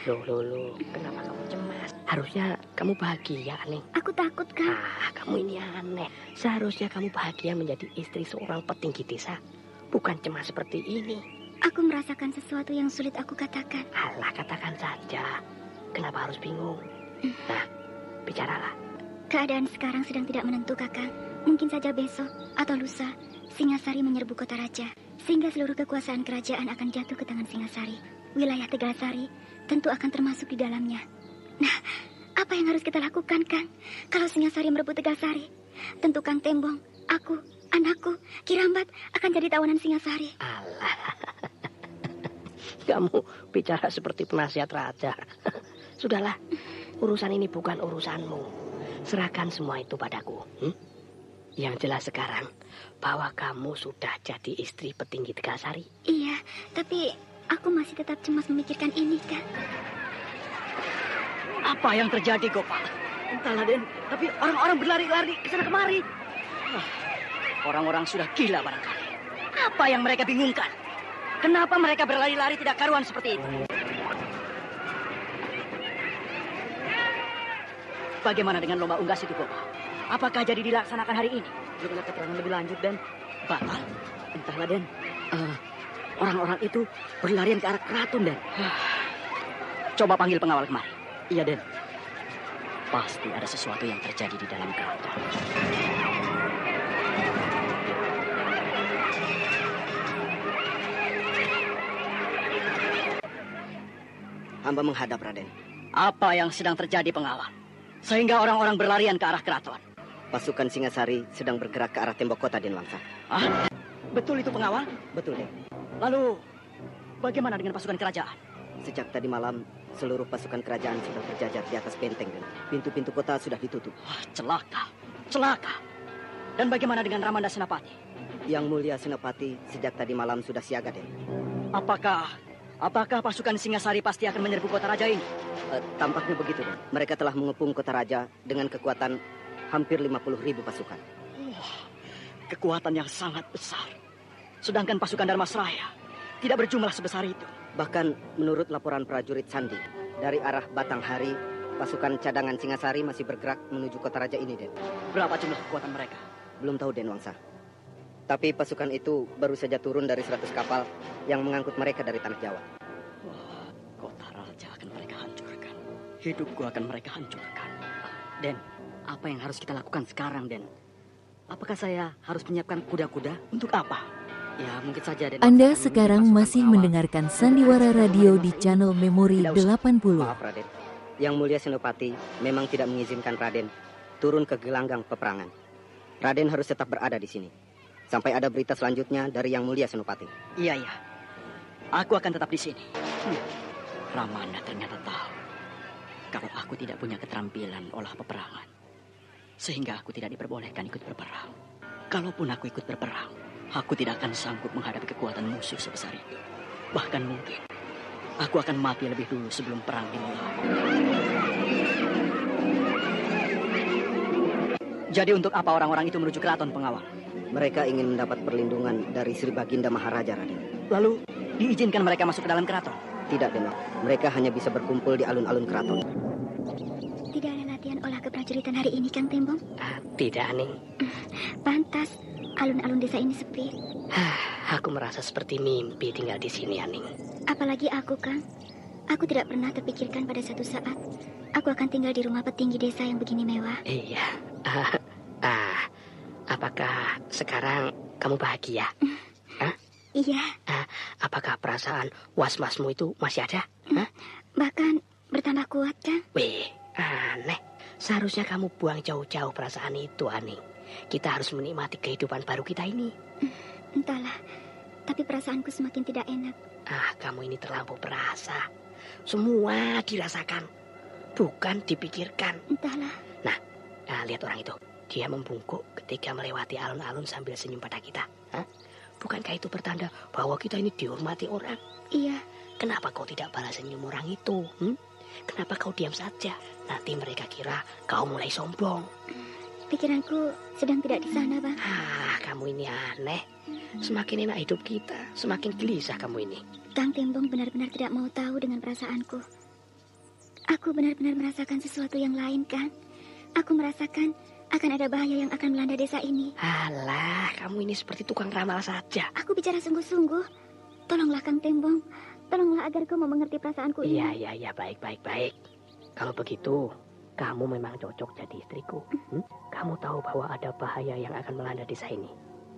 Loh, kenapa kamu cemas? Harusnya kamu bahagia, Aneng. Aku takut, Kang. Kamu ini aneh. Seharusnya kamu bahagia menjadi istri seorang petinggi desa. Bukan cemas seperti ini. Aku merasakan sesuatu yang sulit aku katakan. Alah, katakan saja. Kenapa harus bingung? Nah, bicaralah. Keadaan sekarang sedang tidak menentu, Kakang. Mungkin saja besok atau lusa Singasari menyerbu kota raja, sehingga seluruh kekuasaan kerajaan akan jatuh ke tangan Singasari. Wilayah Tegalsari tentu akan termasuk di dalamnya. Nah, apa yang harus kita lakukan, Kang? Kalau Singasari merebut Tegalsari, tentu Kang Tembong, aku, anakku, Kirambat akan jadi tawanan Singasari. Alah, kamu bicara seperti penasihat raja. Sudahlah, urusan ini bukan urusanmu. Serahkan semua itu padaku. Yang jelas sekarang bahwa kamu sudah jadi istri petinggi Tegalsari. Iya, tapi aku masih tetap cemas memikirkan ini, Kang. Apa yang terjadi, Gopal? Entahlah, Den. Tapi orang-orang berlari-lari ke sana kemari. Orang-orang sudah gila barangkali. Apa yang mereka bingungkan? Kenapa mereka berlari-lari tidak karuan seperti itu? Bagaimana dengan lomba unggas itu, Gopal? Apakah jadi dilaksanakan hari ini? Belum ada keterangan lebih lanjut, Den. Batal? Entahlah, Den. Orang-orang itu berlarian ke arah keraton, Den. Coba panggil pengawal kemari. Iya, Den. Pasti ada sesuatu yang terjadi di dalam keraton. Hamba menghadap, Raden. Apa yang sedang terjadi, pengawal? Sehingga orang-orang berlarian ke arah keraton. Pasukan Singasari sedang bergerak ke arah tembok kota, Den Wangsa. Ah, betul itu, pengawal? Betul, Den. Lalu, bagaimana dengan pasukan kerajaan? Sejak tadi malam, seluruh pasukan kerajaan sudah berjajar di atas benteng, Den. Pintu-pintu kota sudah ditutup. Celaka, celaka. Dan bagaimana dengan Ramanda Senapati? Yang Mulia Senopati sejak tadi malam sudah siaga, Den. Apakah pasukan Singasari pasti akan menyerbu kota raja ini? Tampaknya begitu, Den. Mereka telah mengepung kota raja dengan kekuatan hampir 50.000 pasukan. Kekuatan yang sangat besar. Sedangkan pasukan Dharmasraya tidak berjumlah sebesar itu. Bahkan menurut laporan prajurit Sandi, dari arah Batanghari, pasukan cadangan Singasari masih bergerak menuju kota raja ini, Den. Berapa jumlah kekuatan mereka? Belum tahu, Den Wangsa. Tapi pasukan itu baru saja turun dari 100 kapal yang mengangkut mereka dari tanah Jawa. Kota raja akan mereka hancurkan. Hidupku akan mereka hancurkan. Den, apa yang harus kita lakukan sekarang, Den? Apakah saya harus menyiapkan kuda-kuda? Untuk apa? Ya, mungkin saja, Den. Anda sekarang masih mendengarkan Sandiwara Radio di channel Memori 80. Maaf, Raden. Yang Mulia Senopati memang tidak mengizinkan Raden turun ke gelanggang peperangan. Raden harus tetap berada di sini sampai ada berita selanjutnya dari Yang Mulia Senopati. Iya. Aku akan tetap di sini. Ramanda ternyata tahu kalau aku tidak punya keterampilan olah peperangan, sehingga aku tidak diperbolehkan ikut berperang. Kalaupun aku ikut berperang, aku tidak akan sanggup menghadapi kekuatan musuh sebesar itu. Bahkan mungkin aku akan mati lebih dulu sebelum perang dimulai. Jadi untuk apa orang-orang itu menuju keraton, pengawal? Mereka ingin mendapat perlindungan dari Sri Baginda Maharaja, Raden. Lalu diizinkan mereka masuk ke dalam keraton? Tidak, Den. Mereka hanya bisa berkumpul di alun-alun keraton. Tidak ada latihan olah keprajuritan hari ini, Kang Tembong? Tidak, Aning. Pantas alun-alun desa ini sepi. Aku merasa seperti mimpi tinggal di sini, Aning. Apalagi aku, Kang. Aku tidak pernah terpikirkan pada satu saat aku akan tinggal di rumah petinggi desa yang begini mewah. Iya. Apakah sekarang kamu bahagia? Iya. Apakah perasaan was-wasmu itu masih ada? Bahkan bertambah kuat, Kang. Wih, aneh. Seharusnya kamu buang jauh-jauh perasaan itu, Aning. Kita harus menikmati kehidupan baru kita ini. Entahlah, tapi perasaanku semakin tidak enak. Kamu ini terlampau perasa. Semua dirasakan, bukan dipikirkan. Entahlah. Nah, lihat orang itu. Dia membungkuk ketika melewati alun-alun sambil senyum pada kita. Bukankah itu pertanda bahwa kita ini dihormati orang? Iya. Kenapa kau tidak balas senyum orang itu? Kenapa kau diam saja? Nanti mereka kira kau mulai sombong. Pikiranku sedang tidak di sana, Bang. Kamu ini aneh. Semakin enak hidup kita, semakin gelisah kamu ini. Kang Tembong benar-benar tidak mau tahu dengan perasaanku. Aku benar-benar merasakan sesuatu yang lain, Kang. Aku merasakan akan ada bahaya yang akan melanda desa ini. Alah, kamu ini seperti tukang ramal saja. Aku bicara sungguh-sungguh. Tolonglah Kang Tembong. Tolonglah agar kau mau mengerti perasaanku ini. Iya, baik. Kalau begitu, kamu memang cocok jadi istriku. Kamu tahu bahwa ada bahaya yang akan melanda desa ini.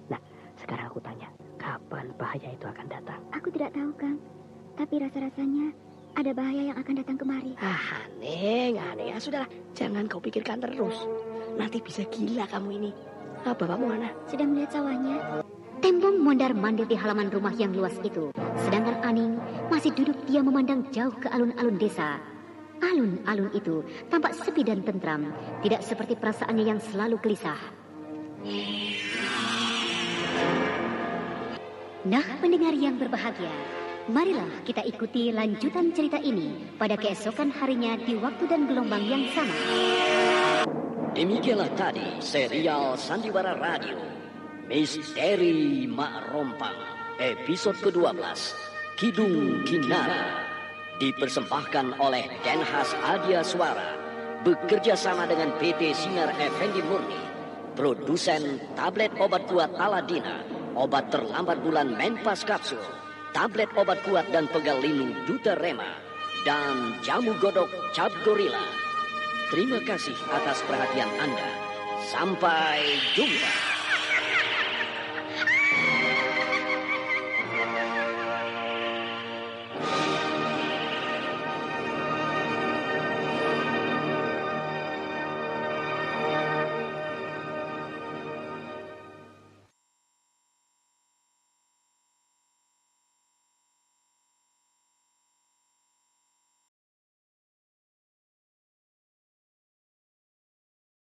Nah, sekarang aku tanya, kapan bahaya itu akan datang? Aku tidak tahu, Kang. Tapi rasa-rasanya ada bahaya yang akan datang kemari. Aneh. Ya sudahlah, jangan kau pikirkan terus. Nanti bisa gila kamu ini. Bapakmu mana? Sedang melihat sawahnya. Tembong mondar-mandir di halaman rumah yang luas itu. Sedangkan Aning masih duduk diam memandang jauh ke alun-alun desa. Alun-alun itu tampak sepi dan tentram, tidak seperti perasaannya yang selalu gelisah. Nah, pendengar yang berbahagia, marilah kita ikuti lanjutan cerita ini pada keesokan harinya di waktu dan gelombang yang sama. Demikianlah tadi serial Sandiwara Radio Misteri Mak Rompang episode ke-12 Kidung Kinara, dipersembahkan oleh Denhas Adia Suara bekerja sama dengan PT Sinar Effendi Murni, produsen tablet obat kuat Aladina, obat terlambat bulan Menpas Kapsul, tablet obat kuat dan pegal linu Duta Rema, dan jamu godok Cap Gorilla. Terima kasih atas perhatian Anda. Sampai jumpa.